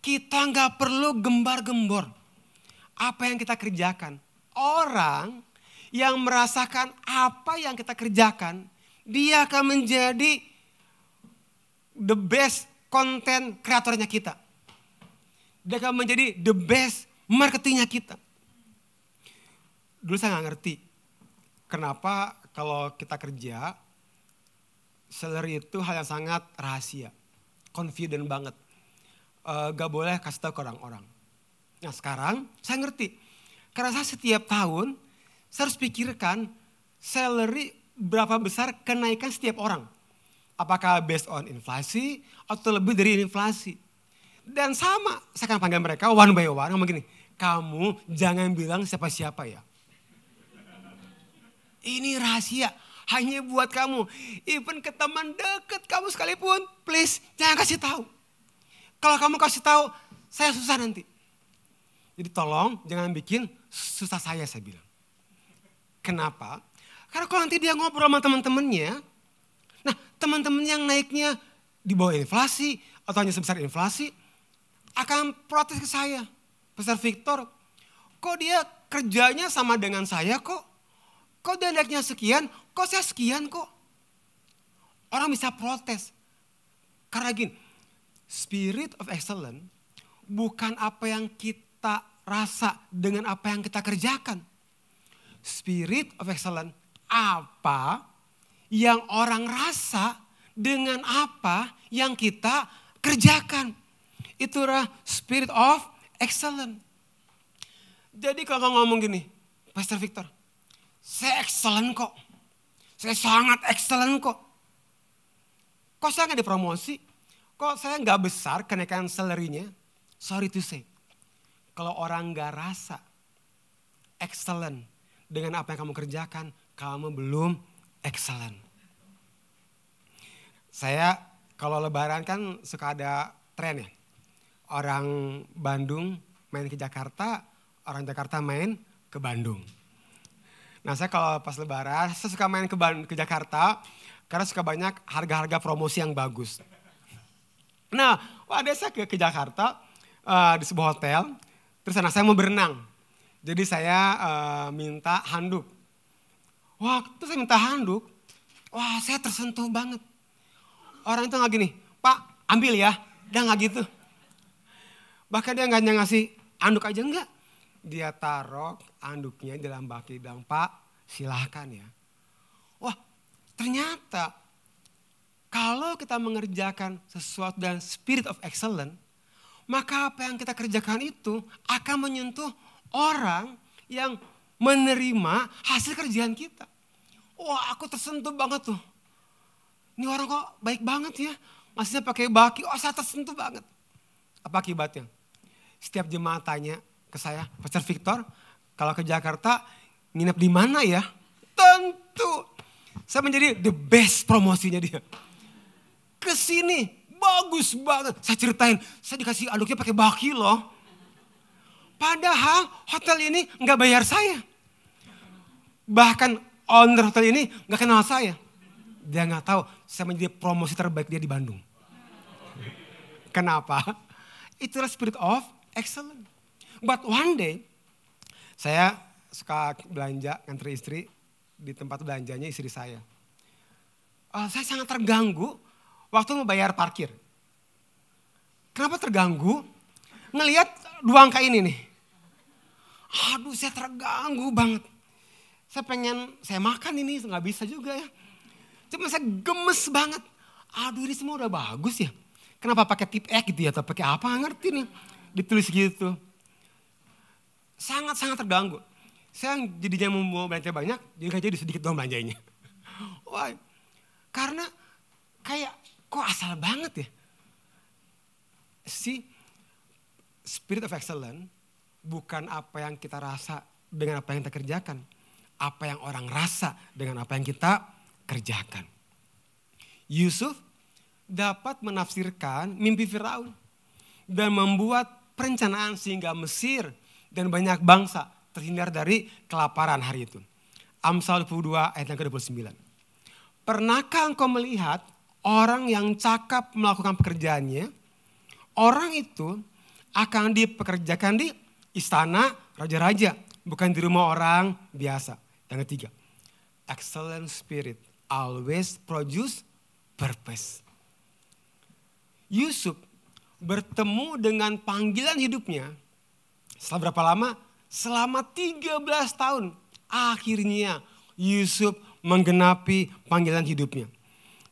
Kita gak perlu gembar-gembor apa yang kita kerjakan. Orang yang merasakan apa yang kita kerjakan, dia akan menjadi the best content kreatornya kita. Dia akan menjadi the best marketingnya kita. Dulu saya gak ngerti kenapa kalau kita kerja, salary itu hal yang sangat rahasia. Confident banget. Gak boleh kasih tahu ke orang-orang. Nah sekarang saya ngerti. Karena saya setiap tahun, saya harus pikirkan salary berapa besar kenaikan setiap orang. Apakah based on inflasi atau lebih dari inflasi. Dan sama, saya akan panggil mereka one by one, ngomong gini, kamu jangan bilang siapa-siapa ya. Ini rahasia, hanya buat kamu. Even ke teman dekat kamu sekalipun, please jangan kasih tahu. Kalau kamu kasih tahu, saya susah nanti. Jadi tolong jangan bikin susah saya bilang. Kenapa? Karena kalau nanti dia ngobrol sama teman-temannya, nah teman-teman yang naiknya di bawah inflasi atau hanya sebesar inflasi, akan protes ke saya. Pastor Victor, kok dia kerjanya sama dengan saya kok? Kok dia naiknya sekian, kok saya sekian kok? Orang bisa protes. Karena gini, spirit of excellence bukan apa yang kita rasa dengan apa yang kita kerjakan. Spirit of excellence apa yang orang rasa dengan apa yang kita kerjakan. Itulah spirit of excellence. Jadi kalau ngomong gini, Pastor Victor, saya excellent kok. Saya sangat excellent kok. Kok saya gak dipromosi? Kok saya gak besar kenaikan salary-nya? Sorry to say. Kalau orang gak rasa excellent dengan apa yang kamu kerjakan, kamu belum excellent. Saya kalau lebaran kan suka ada tren ya. Orang Bandung main ke Jakarta, orang Jakarta main ke Bandung. Nah saya kalau pas lebaran, saya suka main ke Jakarta karena suka banyak harga-harga promosi yang bagus. Nah ada saya ke Jakarta di sebuah hotel, terus anak saya mau berenang. Jadi saya minta handuk. Waktu saya minta handuk, wah saya tersentuh banget. Orang itu nggak gini, Pak ambil ya, dia nggak gitu. Bahkan dia nggak ngasih handuk aja enggak. Dia taruh handuknya dalam baki dan Pak silahkan ya. Wah ternyata kalau kita mengerjakan sesuatu dengan spirit of excellence, maka apa yang kita kerjakan itu akan menyentuh orang yang menerima hasil kerjaan kita. Wah aku tersentuh banget tuh. Ini orang kok baik banget ya. Maksudnya pakai baki, saya tersentuh banget. Apa akibatnya? Setiap jemaat tanya ke saya, Pastor Victor, kalau ke Jakarta nginep di mana ya? Tentu. Saya menjadi the best promosinya dia. Kesini bagus banget. Saya ceritain, saya dikasih anduknya pakai baki loh. Padahal hotel ini nggak bayar saya. Bahkan owner hotel ini nggak kenal saya. Dia nggak tahu saya menjadi promosi terbaik dia di Bandung. Kenapa? Itulah spirit of excellence. But one day, saya suka belanja, ngantri istri di tempat belanjanya istri saya. Saya sangat terganggu waktu mau bayar parkir. Kenapa terganggu? Ngelihat 2 angka ini nih. Aduh saya terganggu banget. Saya makan ini, nggak bisa juga ya. Cuma saya gemes banget. Aduh ini semua udah bagus ya. Kenapa pakai tip X gitu ya, atau pakai apa nggak ngerti nih. Ditulis gitu. Sangat-sangat terganggu. Saya jadinya mau belanja banyak, jadi sedikit dong belanjanya. Wah, karena kayak kok asal banget ya. Si spirit of excellence bukan apa yang kita rasa dengan apa yang kita kerjakan. Apa yang orang rasa dengan apa yang kita kerjakan. Yusuf dapat menafsirkan mimpi Firaun dan membuat perencanaan sehingga Mesir dan banyak bangsa terhindar dari kelaparan hari itu. Amsal 22 ayat yang ke-29. Pernahkah engkau melihat orang yang cakap melakukan pekerjaannya? Orang itu akan dipekerjakan di istana raja-raja, bukan di rumah orang biasa. Yang ketiga, excellent spirit always produce purpose. Yusuf bertemu dengan panggilan hidupnya setelah berapa lama? Selama 13 tahun. Akhirnya Yusuf menggenapi panggilan hidupnya.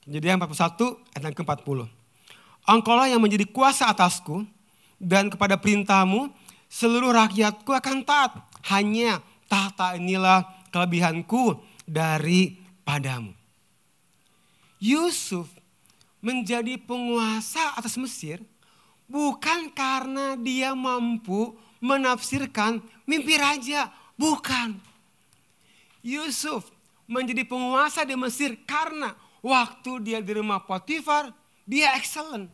Kejadian 41 ayat yang ke-40. Engkaulah yang menjadi kuasa atasku dan kepada perintahmu seluruh rakyatku akan taat. Hanya tahta inilah kelebihanku daripadamu. Yusuf menjadi penguasa atas Mesir bukan karena dia mampu menafsirkan mimpi raja. Bukan. Yusuf menjadi penguasa di Mesir karena waktu dia di rumah Potifar, dia excellent.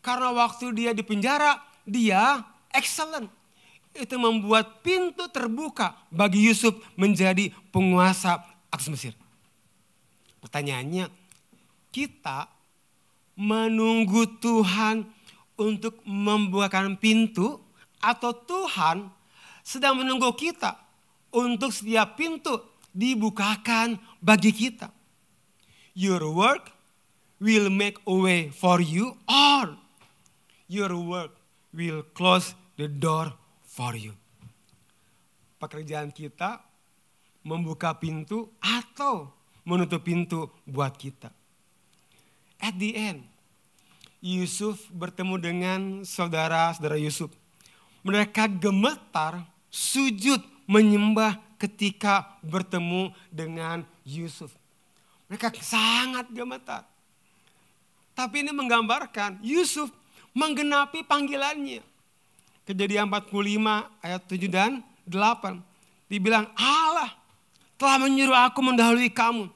Karena waktu dia di penjara, dia excellent. Itu membuat pintu terbuka bagi Yusuf menjadi penguasa atas Mesir. Pertanyaannya, kita menunggu Tuhan untuk membukakan pintu atau Tuhan sedang menunggu kita untuk setiap pintu dibukakan bagi kita? Your work will make a way for you or your work will close the door for you. Pekerjaan kita membuka pintu atau menutup pintu buat kita. At the end, Yusuf bertemu dengan saudara-saudara Yusuf. Mereka gemetar, sujud, menyembah ketika bertemu dengan Yusuf. Mereka sangat gemetar. Tapi ini menggambarkan Yusuf menggenapi panggilannya. Kejadian 45 ayat 7 dan 8. Dibilang Allah telah menyuruh aku mendahului kamu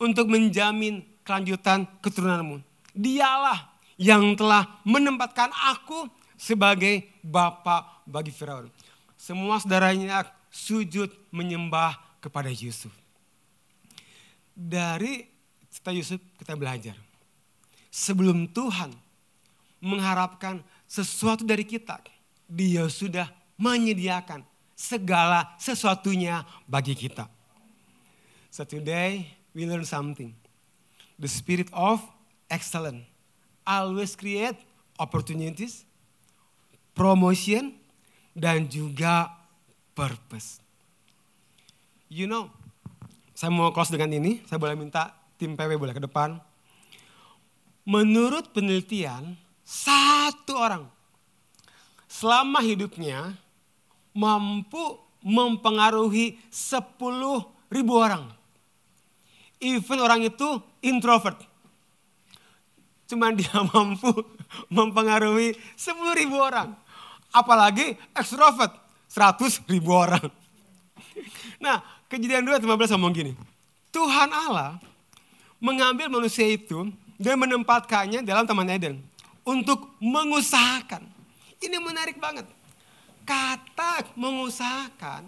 untuk menjamin kelanjutan keturunanmu. Dialah yang telah menempatkan aku sebagai bapa bagi Firaun. semua saudaranya sujud menyembah kepada Yusuf. Dari cerita Yusuf kita belajar. Sebelum Tuhan mengharapkan sesuatu dari kita, Dia sudah menyediakan segala sesuatunya bagi kita. So today we learn something. The spirit of excellence always create opportunities, promotion, dan juga purpose. You know, saya mau close dengan ini, saya boleh minta tim PW boleh ke depan. Menurut penelitian, satu orang selama hidupnya mampu mempengaruhi 10.000 orang. Even orang itu introvert. Cuman dia mampu mempengaruhi 10.000 orang. Apalagi extrovert, 100.000 orang. Nah, Kejadian 2:15 ngomong gini. Tuhan Allah mengambil manusia itu dan menempatkannya dalam Taman Eden. Untuk mengusahakan. Ini menarik banget. Kata mengusahakan,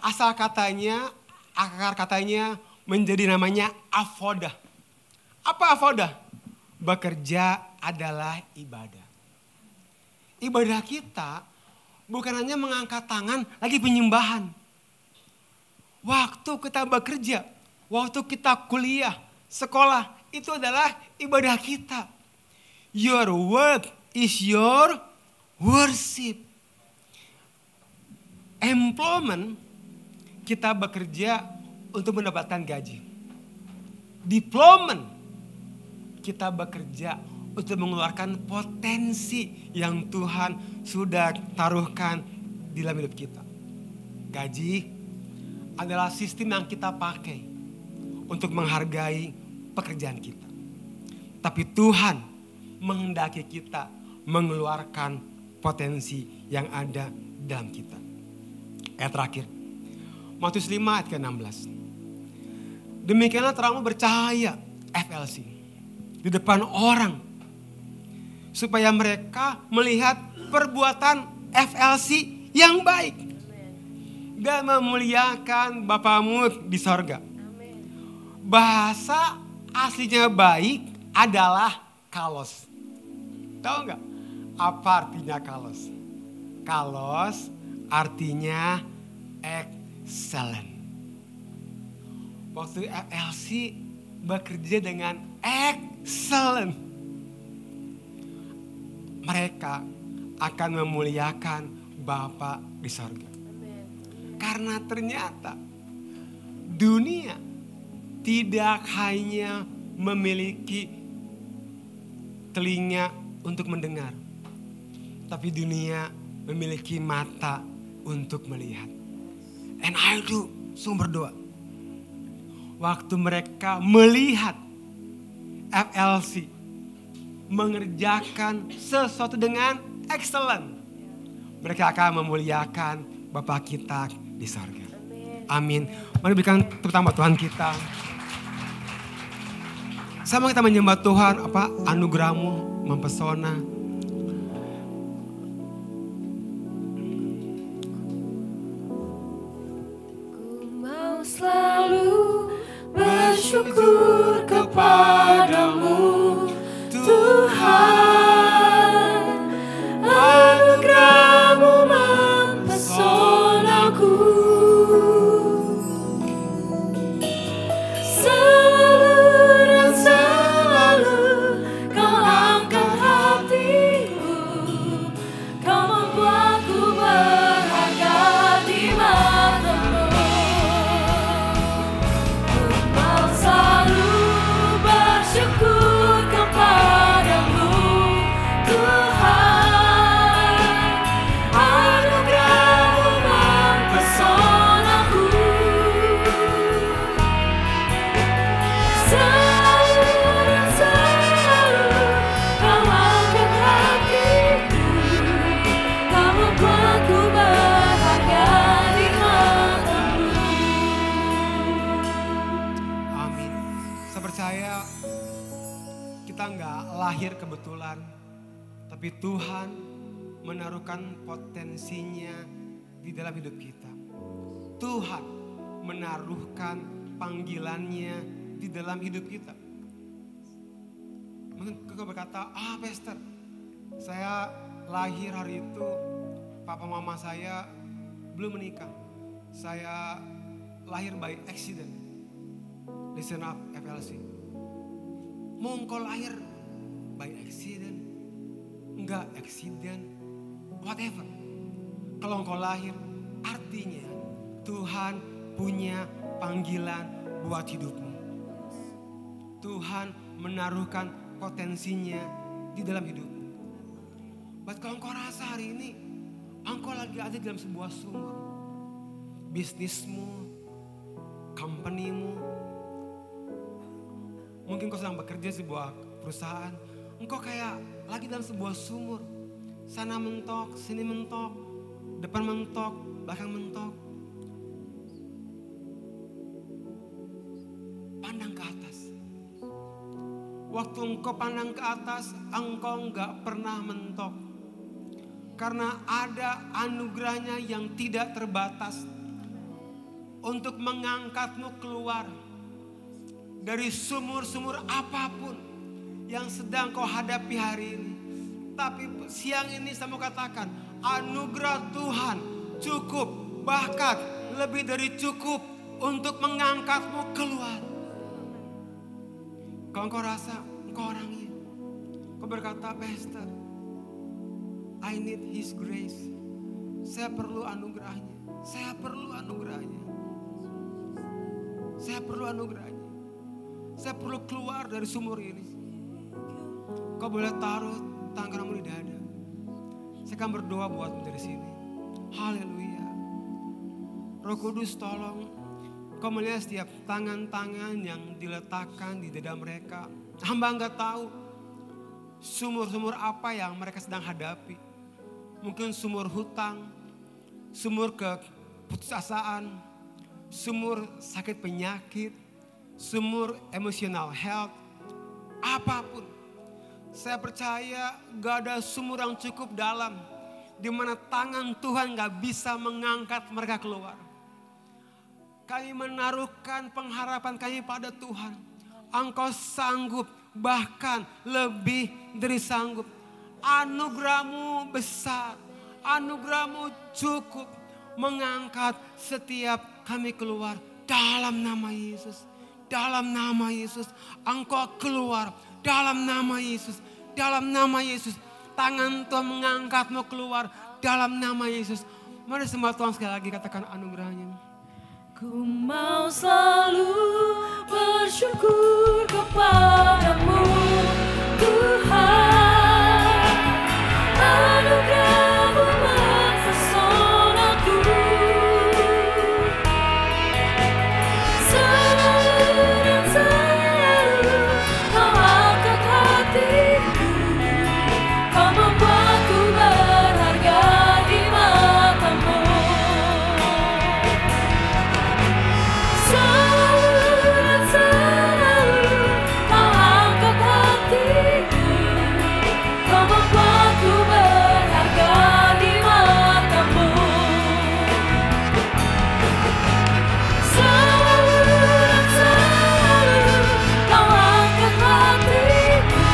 asal katanya, akar katanya menjadi namanya avodah. Apa avodah? Bekerja adalah ibadah. Ibadah kita bukan hanya mengangkat tangan, lagi penyembahan. Waktu kita bekerja, waktu kita kuliah, sekolah, itu adalah ibadah kita. Your work is your worship. Employment, kita bekerja untuk mendapatkan gaji. Deployment, kita bekerja untuk mengeluarkan potensi yang Tuhan sudah taruhkan di dalam hidup kita. Gaji adalah sistem yang kita pakai untuk menghargai pekerjaan kita. Tapi Tuhan menghendaki kita mengeluarkan potensi yang ada dalam kita. Ayat terakhir, Matius 5 ayat ke-16. Demikianlah terangmu bercahaya FLC di depan orang, supaya mereka melihat perbuatan FLC yang baik dan memuliakan Bapamu di sorga. Bahasa aslinya baik adalah kalos. Tahu nggak apa artinya kalos? Kalos artinya excellent. Waktu FLC bekerja dengan excellent, mereka akan memuliakan Bapa di sorga. Karena ternyata dunia tidak hanya memiliki telinga untuk mendengar, tapi dunia memiliki mata untuk melihat. And I do sungguh berdoa. Waktu mereka melihat FLC mengerjakan sesuatu dengan excellent, mereka akan memuliakan Bapa kita di sorga. Amin. Mari berikan tepuk tangan Tuhan kita. Sama kita menyembah Tuhan, anugerah-Mu mempesona. Ku mau selalu bersyukur kepadamu, Tuhan. Anugerah-Mu mempesonaku. Lahir kebetulan, tapi Tuhan menaruhkan potensinya di dalam hidup kita. Tuhan menaruhkan panggilannya di dalam hidup kita. Mungkin kau berkata, pastor, saya lahir hari itu, papa mama saya belum menikah. Saya lahir by accident. Listen up FLC. Mau engkau lahir by accident, enggak accident, whatever. Kalau engkau lahir, artinya Tuhan punya panggilan buat hidupmu. Tuhan menaruhkan potensinya di dalam hidupmu. But kalau engkau rasa hari ini, engkau lagi ada dalam sebuah sumur. Bisnismu, company-mu, mungkin kau sedang bekerja di sebuah perusahaan, engkau kayak lagi dalam sebuah sumur. Sana mentok, sini mentok, depan mentok, belakang mentok. Pandang ke atas. Waktu engkau pandang ke atas, engkau enggak pernah mentok. Karena ada anugerahnya yang tidak terbatas untuk mengangkatmu keluar dari sumur-sumur apapun yang sedang kau hadapi hari ini. Tapi siang ini saya mau katakan, anugerah Tuhan cukup, bahkan lebih dari cukup untuk mengangkatmu keluar. Kalau engkau rasa engkau orangnya, kau berkata, pastor, I need His grace. Saya perlu anugerahnya. Saya perlu anugerahnya. Saya perlu anugerahnya. Saya perlu keluar dari sumur ini. Kau boleh taruh tangan kananmu di dada. Saya akan berdoa buatmu dari sini. Haleluya. Roh Kudus tolong. Kau melihat setiap tangan-tangan yang diletakkan di dada mereka. Hamba enggak tahu sumur-sumur apa yang mereka sedang hadapi. Mungkin sumur hutang, sumur keputusasaan, sumur sakit penyakit, sumur emotional health, apapun. Saya percaya gak ada sumur yang cukup dalam di mana tangan Tuhan gak bisa mengangkat mereka keluar. Kami menaruhkan pengharapan kami pada Tuhan. Engkau sanggup, bahkan lebih dari sanggup. Anugerahmu besar, anugerahmu cukup mengangkat setiap kami keluar dalam nama Yesus. Dalam nama Yesus, engkau keluar dalam nama Yesus. Dalam nama Yesus, tangan Tuhan mengangkatmu keluar dalam nama Yesus. Mari sembah Tuhan sekali lagi, katakan anugerahnya. Ku mau selalu bersyukur kepadamu Tuhan. Anugerah-Mu mempesonaku. Selalu dan selalu Kau angkat hatiku. Kau membuatku berharga di mata-Mu. Selalu dan selalu Kau angkat hatiku. Kau membuatku berharga di mata-Mu. Selalu dan selalu Kau angkat hatiku.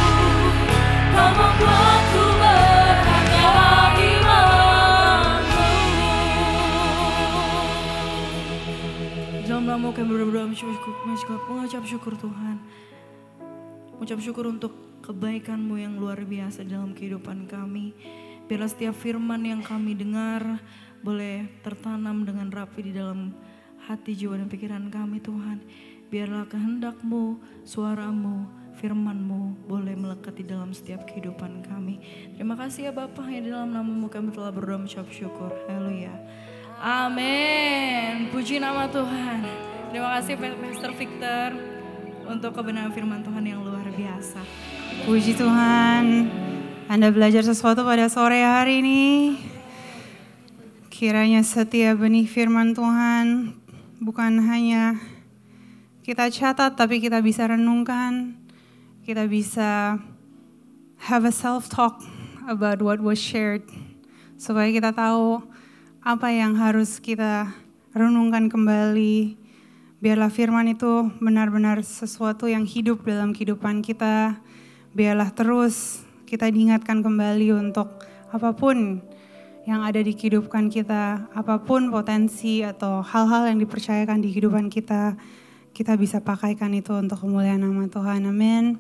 Kau membuatku berharga di mata-Mu. Dalam nama kami berdoa mengucap syukur Tuhan. Mengucap syukur untuk kebaikan-Mu yang luar biasa dalam kehidupan kami. Biarlah setiap firman yang kami dengar boleh tertanam dengan rapi di dalam hati, jiwa dan pikiran kami Tuhan. Biarlah kehendak-Mu, suara-Mu, firman-Mu boleh melekat di dalam setiap kehidupan kami. Terima kasih ya Bapa, ya di dalam nama-Mu kami telah berdoa mengucap syukur. Haleluya. Amin. Puji nama Tuhan. Terima kasih Pastor Victor untuk kebenaran firman Tuhan yang luar biasa. Puji Tuhan, Anda belajar sesuatu pada sore hari ini. Kiranya setiap benih firman Tuhan bukan hanya kita catat, tapi kita bisa renungkan. Kita bisa have a self-talk about what was shared. Supaya kita tahu apa yang harus kita renungkan kembali. Biarlah firman itu benar-benar sesuatu yang hidup dalam kehidupan kita. Biarlah terus kita diingatkan kembali untuk apapun yang ada di kehidupan kita, apapun potensi atau hal-hal yang dipercayakan di kehidupan kita, kita bisa pakaikan itu untuk kemuliaan nama Tuhan. Amin.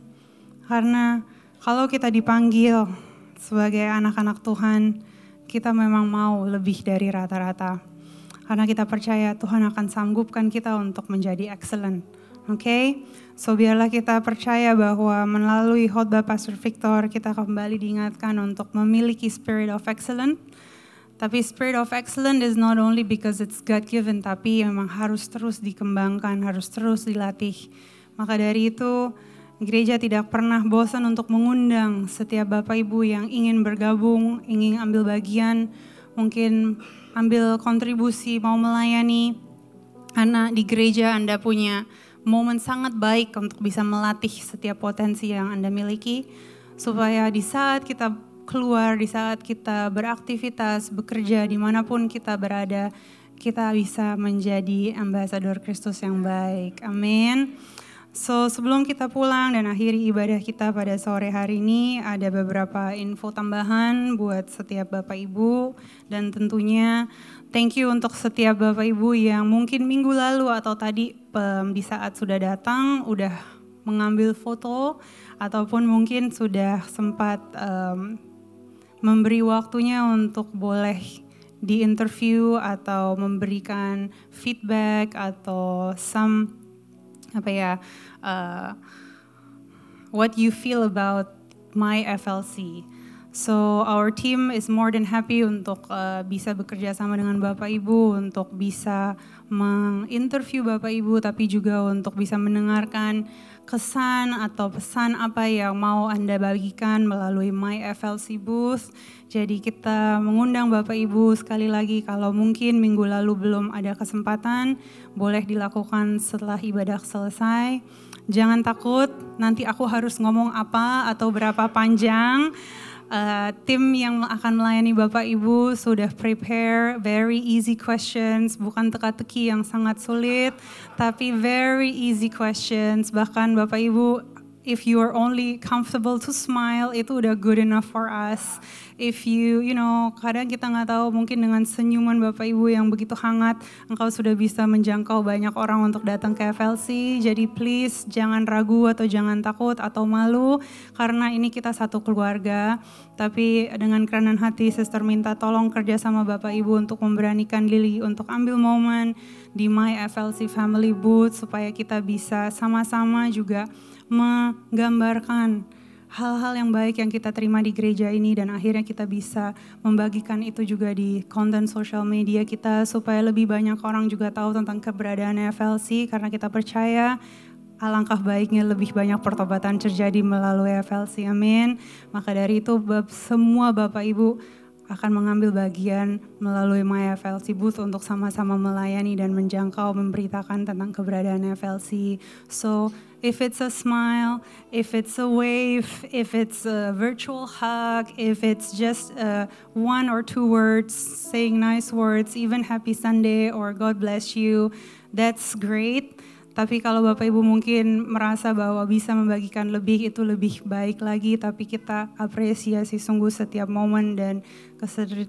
Karena kalau kita dipanggil sebagai anak-anak Tuhan, kita memang mau lebih dari rata-rata. Karena kita percaya Tuhan akan sanggupkan kita untuk menjadi excellent. Oke? So biarlah kita percaya bahwa melalui khotbah Pastor Victor, kita kembali diingatkan untuk memiliki spirit of excellence. Tapi spirit of excellence is not only because it's God-given, tapi memang harus terus dikembangkan, harus terus dilatih. Maka dari itu, gereja tidak pernah bosan untuk mengundang setiap Bapak Ibu yang ingin bergabung, ingin ambil bagian, mungkin ambil kontribusi, mau melayani. Karena di gereja Anda punya momen sangat baik untuk bisa melatih setiap potensi yang Anda miliki. Supaya di saat kita keluar, di saat kita beraktivitas, bekerja, dimanapun kita berada, kita bisa menjadi ambasador Kristus yang baik. Amin. So sebelum kita pulang dan akhiri ibadah kita pada sore hari ini, ada beberapa info tambahan buat setiap Bapak Ibu. Dan tentunya thank you untuk setiap Bapak Ibu yang mungkin minggu lalu atau tadi di saat sudah datang, udah mengambil foto, ataupun mungkin sudah sempat memberi waktunya untuk boleh di-interview atau memberikan feedback atau what you feel about my FLC. So our team is more than happy untuk bisa bekerja sama dengan Bapak Ibu, untuk bisa menginterview Bapak Ibu, tapi juga untuk bisa mendengarkan kesan atau pesan apa yang mau Anda bagikan melalui My FLC Booth. Jadi kita mengundang Bapak Ibu sekali lagi, kalau mungkin minggu lalu belum ada kesempatan, boleh dilakukan setelah ibadah selesai. Jangan takut, nanti aku harus ngomong apa atau berapa panjang. Tim yang akan melayani Bapak Ibu sudah prepare very easy questions, bukan teka-teki yang sangat sulit, tapi very easy questions. Bahkan Bapak Ibu, if you are only comfortable to smile, itu udah good enough for us. If you kadang kita nggak tahu, mungkin dengan senyuman Bapak Ibu yang begitu hangat, engkau sudah bisa menjangkau banyak orang untuk datang ke FLC. Jadi please jangan ragu atau jangan takut atau malu, karena ini kita satu keluarga. Tapi dengan kerenan hati, Sister minta tolong kerja sama Bapak Ibu untuk memberanikan Lily untuk ambil momen di My FLC Family Booth, supaya kita bisa sama-sama juga menggambarkan hal-hal yang baik yang kita terima di gereja ini, dan akhirnya kita bisa membagikan itu juga di konten sosial media kita, supaya lebih banyak orang juga tahu tentang keberadaan FLC, karena kita percaya alangkah baiknya lebih banyak pertobatan terjadi melalui FLC. Amin. Maka dari itu semua Bapak Ibu akan mengambil bagian melalui My FLC Booth untuk sama-sama melayani dan menjangkau, memberitakan tentang keberadaan FLC. So if it's a smile, if it's a wave, if it's a virtual hug, if it's just one or two words, saying nice words, even happy Sunday or God bless you, that's great. Tapi kalau Bapak Ibu mungkin merasa bahwa bisa membagikan lebih, itu lebih baik lagi. Tapi kita apresiasi sungguh setiap momen dan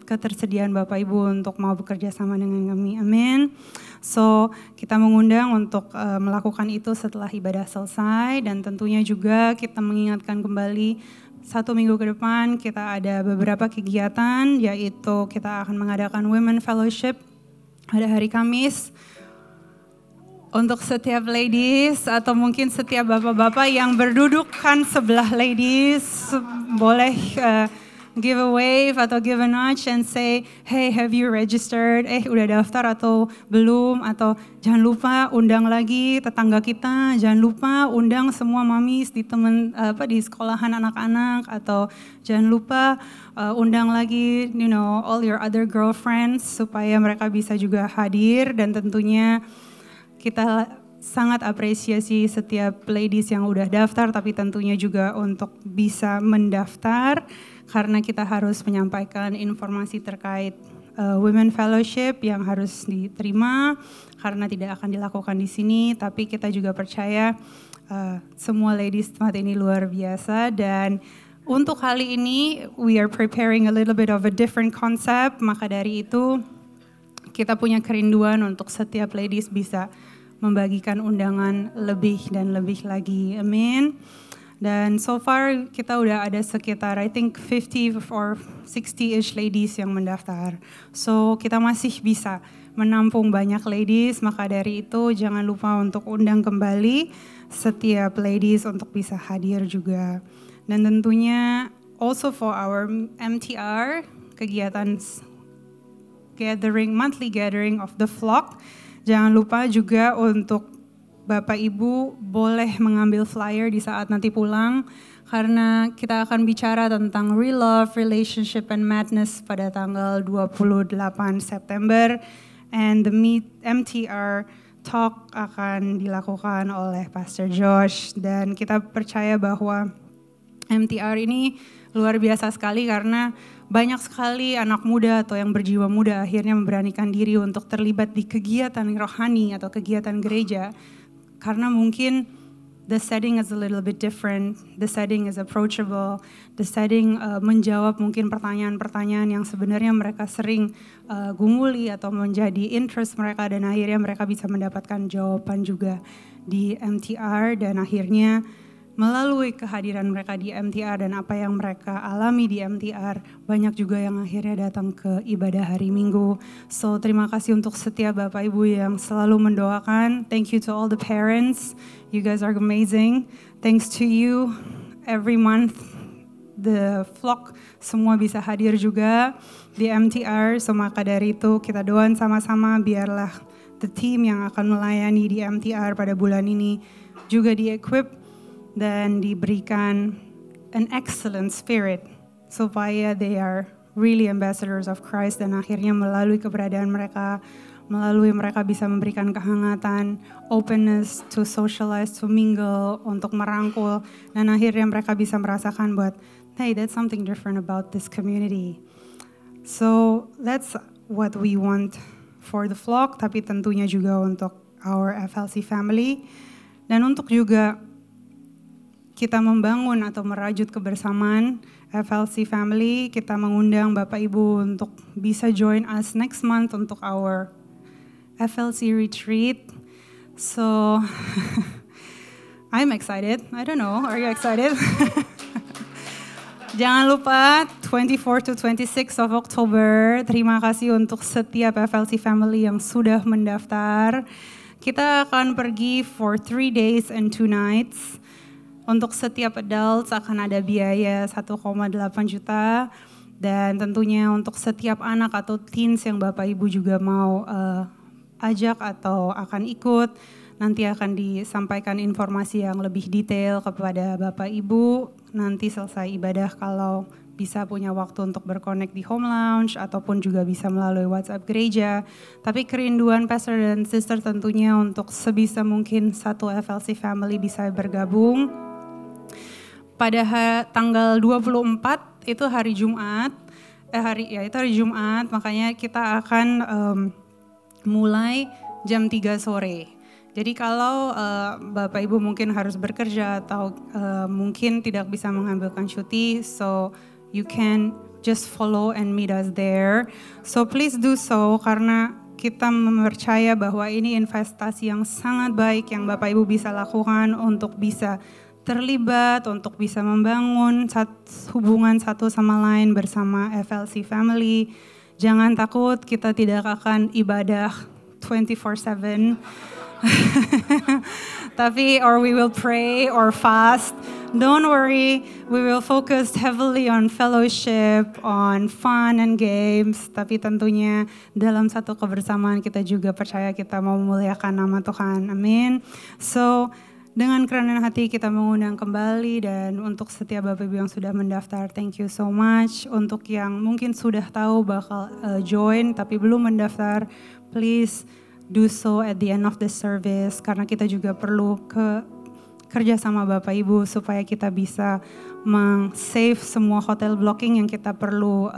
ketersediaan Bapak Ibu untuk mau bekerja sama dengan kami. Amin. So kita mengundang untuk melakukan itu setelah ibadah selesai. Dan tentunya juga kita mengingatkan kembali, 1 minggu ke depan kita ada beberapa kegiatan, yaitu kita akan mengadakan Women Fellowship pada hari Kamis. Untuk setiap ladies atau mungkin setiap bapak-bapak yang berdudukan sebelah ladies, boleh give a wave atau give a nudge and say, hey, have you registered? Udah daftar atau belum? Atau jangan lupa undang lagi tetangga kita, jangan lupa undang semua mamis di di sekolahan anak-anak, atau jangan lupa undang lagi all your other girlfriends supaya mereka bisa juga hadir. Dan tentunya kita sangat apresiasi setiap ladies yang udah daftar, tapi tentunya juga untuk bisa mendaftar, karena kita harus menyampaikan informasi terkait Women Fellowship yang harus diterima karena tidak akan dilakukan di sini, tapi kita juga percaya semua ladies tempat ini luar biasa. Dan untuk kali ini we are preparing a little bit of a different concept, maka dari itu kita punya kerinduan untuk setiap ladies bisa membagikan undangan lebih dan lebih lagi. Amin. Dan so far kita udah ada sekitar I think 50 or 60-ish ladies yang mendaftar. So kita masih bisa menampung banyak ladies, maka dari itu jangan lupa untuk undang kembali setiap ladies untuk bisa hadir juga. Dan tentunya also for our MTR, kegiatan monthly gathering of the flock, jangan lupa juga untuk Bapak Ibu boleh mengambil flyer di saat nanti pulang, karena kita akan bicara tentang real love, relationship, and madness pada tanggal 28 September. And the MTR talk akan dilakukan oleh Pastor Josh. Dan kita percaya bahwa MTR ini luar biasa sekali karena banyak sekali anak muda atau yang berjiwa muda akhirnya memberanikan diri untuk terlibat di kegiatan rohani atau kegiatan gereja. Karena mungkin the setting is a little bit different, the setting is approachable, the setting menjawab mungkin pertanyaan-pertanyaan yang sebenarnya mereka sering gumuli atau menjadi interest mereka, dan akhirnya mereka bisa mendapatkan jawaban juga di MTR. Dan akhirnya melalui kehadiran mereka di MTR dan apa yang mereka alami di MTR, banyak juga yang akhirnya datang ke ibadah hari Minggu. So terima kasih untuk setiap Bapak Ibu yang selalu mendoakan. Thank you to all the parents. You guys are amazing. Thanks to you, every month the flock semua bisa hadir juga di MTR. So maka dari itu kita doain sama-sama biarlah the team yang akan melayani di MTR pada bulan ini juga di-equip dan diberikan an excellent spirit supaya they are really ambassadors of Christ, dan akhirnya melalui keberadaan mereka, melalui mereka bisa memberikan kehangatan, openness to socialize, to mingle, untuk merangkul, dan akhirnya mereka bisa merasakan buat, hey, that's something different about this community. So that's what we want for the flock, tapi tentunya juga untuk our FLC family, dan untuk juga kita membangun atau merajut kebersamaan FLC family. Kita mengundang Bapak Ibu untuk bisa join us next month untuk our FLC retreat. So I'm excited. I don't know, are you excited? Jangan lupa 24 to 26 of October. Terima kasih untuk setiap FLC family yang sudah mendaftar. Kita akan pergi for 3 days and 2 nights. Untuk setiap adults akan ada biaya 1,8 juta, dan tentunya untuk setiap anak atau teens yang Bapak Ibu juga mau ajak atau akan ikut, nanti akan disampaikan informasi yang lebih detail kepada Bapak Ibu nanti selesai ibadah, kalau bisa punya waktu untuk berconnect di home lounge ataupun juga bisa melalui WhatsApp gereja. Tapi kerinduan pastor dan sister tentunya untuk sebisa mungkin satu FLC family bisa bergabung. Pada tanggal 24 itu hari Jumat, itu hari Jumat, makanya kita akan mulai jam 3 sore. Jadi kalau Bapak Ibu mungkin harus bekerja atau mungkin tidak bisa mengambilkan cuti, so you can just follow and meet us there. So please do so, karena kita percaya bahwa ini investasi yang sangat baik yang Bapak Ibu bisa lakukan untuk bisa terlibat, untuk bisa membangun hubungan satu sama lain bersama FLC family. Jangan takut, kita tidak akan ibadah 24/7. Tapi or we will pray or fast. Don't worry, we will focus heavily on fellowship, on fun and games. Tapi tentunya dalam satu kebersamaan kita juga percaya kita mau memuliakan nama Tuhan. Amin. So dengan kerendahan hati kita mengundang kembali, dan untuk setiap Bapak Ibu yang sudah mendaftar, thank you so much. Untuk yang mungkin sudah tahu bakal join tapi belum mendaftar, please do so at the end of the service, karena kita juga perlu kerja sama Bapak Ibu supaya kita bisa save semua hotel blocking yang kita perlu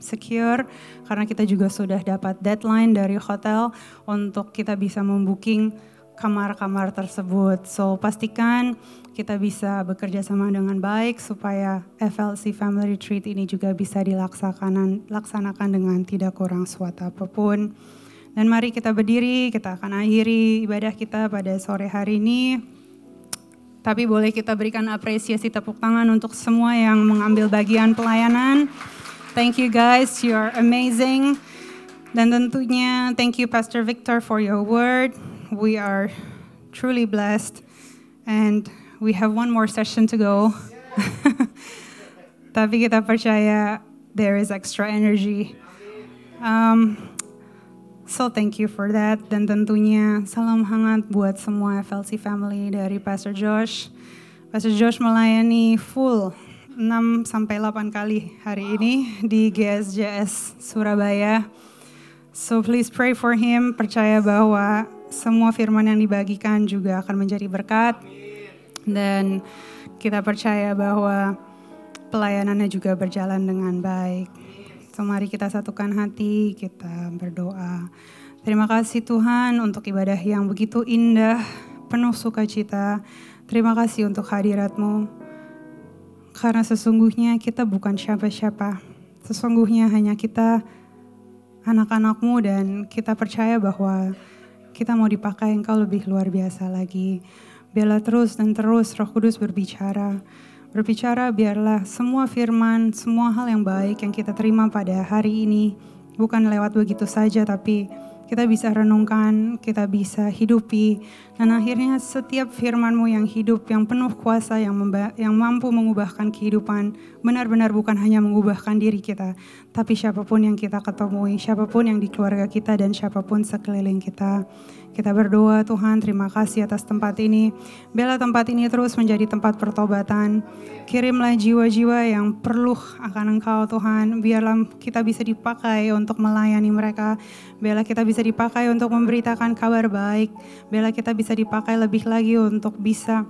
secure, karena kita juga sudah dapat deadline dari hotel untuk kita bisa membooking kamar-kamar tersebut. So pastikan kita bisa bekerja sama dengan baik supaya FLC Family Retreat ini juga bisa dilaksanakan dengan tidak kurang suatu apapun. Dan mari kita berdiri, kita akan akhiri ibadah kita pada sore hari ini. Tapi boleh kita berikan apresiasi tepuk tangan untuk semua yang mengambil bagian pelayanan. Thank you guys, you are amazing. Dan tentunya thank you Pastor Victor for your word. We are truly blessed and we have one more session to go. Tapi kita percaya there is extra energy. So thank you for that. Dan tentunya salam hangat buat semua FLC family dari Pastor Josh. Pastor Josh melayani full 6-8 kali hari ini di GSJS Surabaya. So please pray for him. Percaya bahwa semua firman yang dibagikan juga akan menjadi berkat. Dan kita percaya bahwa pelayanannya juga berjalan dengan baik. So mari kita satukan hati, kita berdoa. Terima kasih Tuhan untuk ibadah yang begitu indah, penuh sukacita. Terima kasih untuk hadirat-Mu. Karena sesungguhnya kita bukan siapa-siapa. Sesungguhnya hanya kita anak-anak-Mu dan kita percaya bahwa kita mau dipakai Engkau lebih luar biasa lagi. Biarlah terus dan terus Roh Kudus berbicara. Berbicara biarlah semua firman, semua hal yang baik yang kita terima pada hari ini bukan lewat begitu saja, tapi kita bisa renungkan, kita bisa hidupi. Dan akhirnya setiap firman-Mu yang hidup, yang penuh kuasa, yang mampu mengubahkan kehidupan, benar-benar bukan hanya mengubahkan diri kita, tapi siapapun yang kita ketemui, siapapun yang di keluarga kita dan siapapun sekeliling kita. Kita berdoa Tuhan, terima kasih atas tempat ini. Biarlah tempat ini terus menjadi tempat pertobatan. Kirimlah jiwa-jiwa yang perlu akan Engkau Tuhan. Biarlah kita bisa dipakai untuk melayani mereka. Biarlah kita bisa dipakai untuk memberitakan kabar baik. Biarlah kita bisa dipakai lebih lagi untuk bisa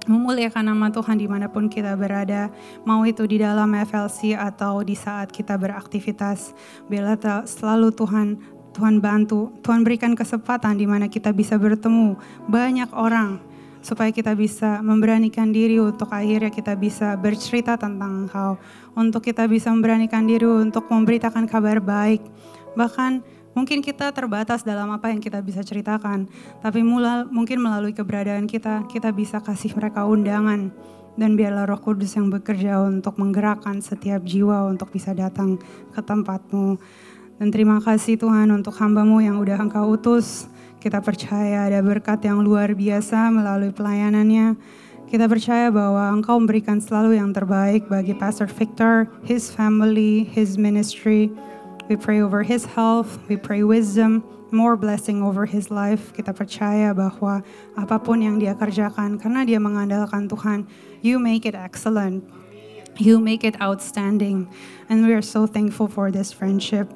memuliakan nama Tuhan dimanapun kita berada. Mau itu di dalam FLC atau di saat kita beraktivitas. Biarlah selalu Tuhan bantu, Tuhan berikan kesempatan di mana kita bisa bertemu banyak orang supaya kita bisa memberanikan diri untuk akhirnya kita bisa bercerita tentang Engkau, untuk kita bisa memberanikan diri untuk memberitakan kabar baik. Bahkan mungkin kita terbatas dalam apa yang kita bisa ceritakan, tapi mungkin melalui keberadaan kita bisa kasih mereka undangan. Dan biarlah Roh Kudus yang bekerja untuk menggerakkan setiap jiwa untuk bisa datang ke tempat-Mu. Dan terima kasih Tuhan untuk hamba-Mu yang udah Engkau utus. Kita percaya ada berkat yang luar biasa melalui pelayanannya. Kita percaya bahwa Engkau memberikan selalu yang terbaik bagi Pastor Victor, his family, his ministry. We pray over his health, we pray wisdom, more blessing over his life. Kita percaya bahwa apapun yang dia kerjakan, karena dia mengandalkan Tuhan, you make it excellent. You make it outstanding. And we are so thankful for this friendship.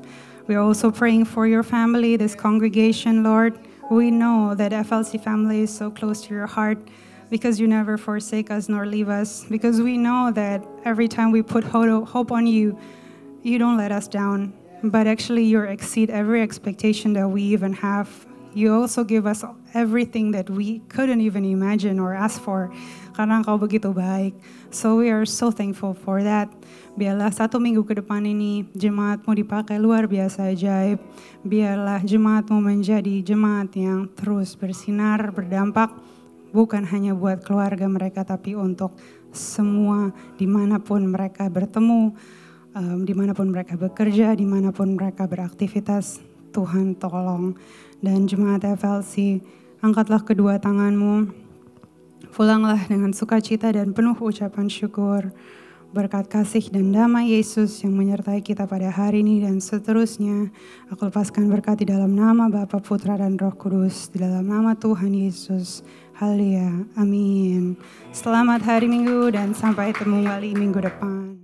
We are also praying for your family, this congregation, Lord. We know that FLC family is so close to your heart because you never forsake us nor leave us. Because we know that every time we put hope on you, you don't let us down. But actually you exceed every expectation that we even have. You also give us everything that we couldn't even imagine or ask for. Karena Engkau begitu baik. So we are so thankful for that. Biarlah 1 minggu ke depan ini jemaat-Mu dipakai luar biasa ajaib. Biarlah jemaat-Mu menjadi jemaat yang terus bersinar, berdampak. Bukan hanya buat keluarga mereka, tapi untuk semua dimanapun mereka bertemu, dimanapun mereka bekerja, dimanapun mereka beraktivitas. Tuhan tolong. Dan jemaat FLC, angkatlah kedua tangan-Mu. Pulanglah dengan sukacita dan penuh ucapan syukur. Berkat kasih dan damai Yesus yang menyertai kita pada hari ini dan seterusnya. Aku lepaskan berkat di dalam nama Bapa, Putra, dan Roh Kudus. Di dalam nama Tuhan Yesus. Haleluya. Amin. Selamat hari Minggu dan sampai ketemu kembali minggu depan.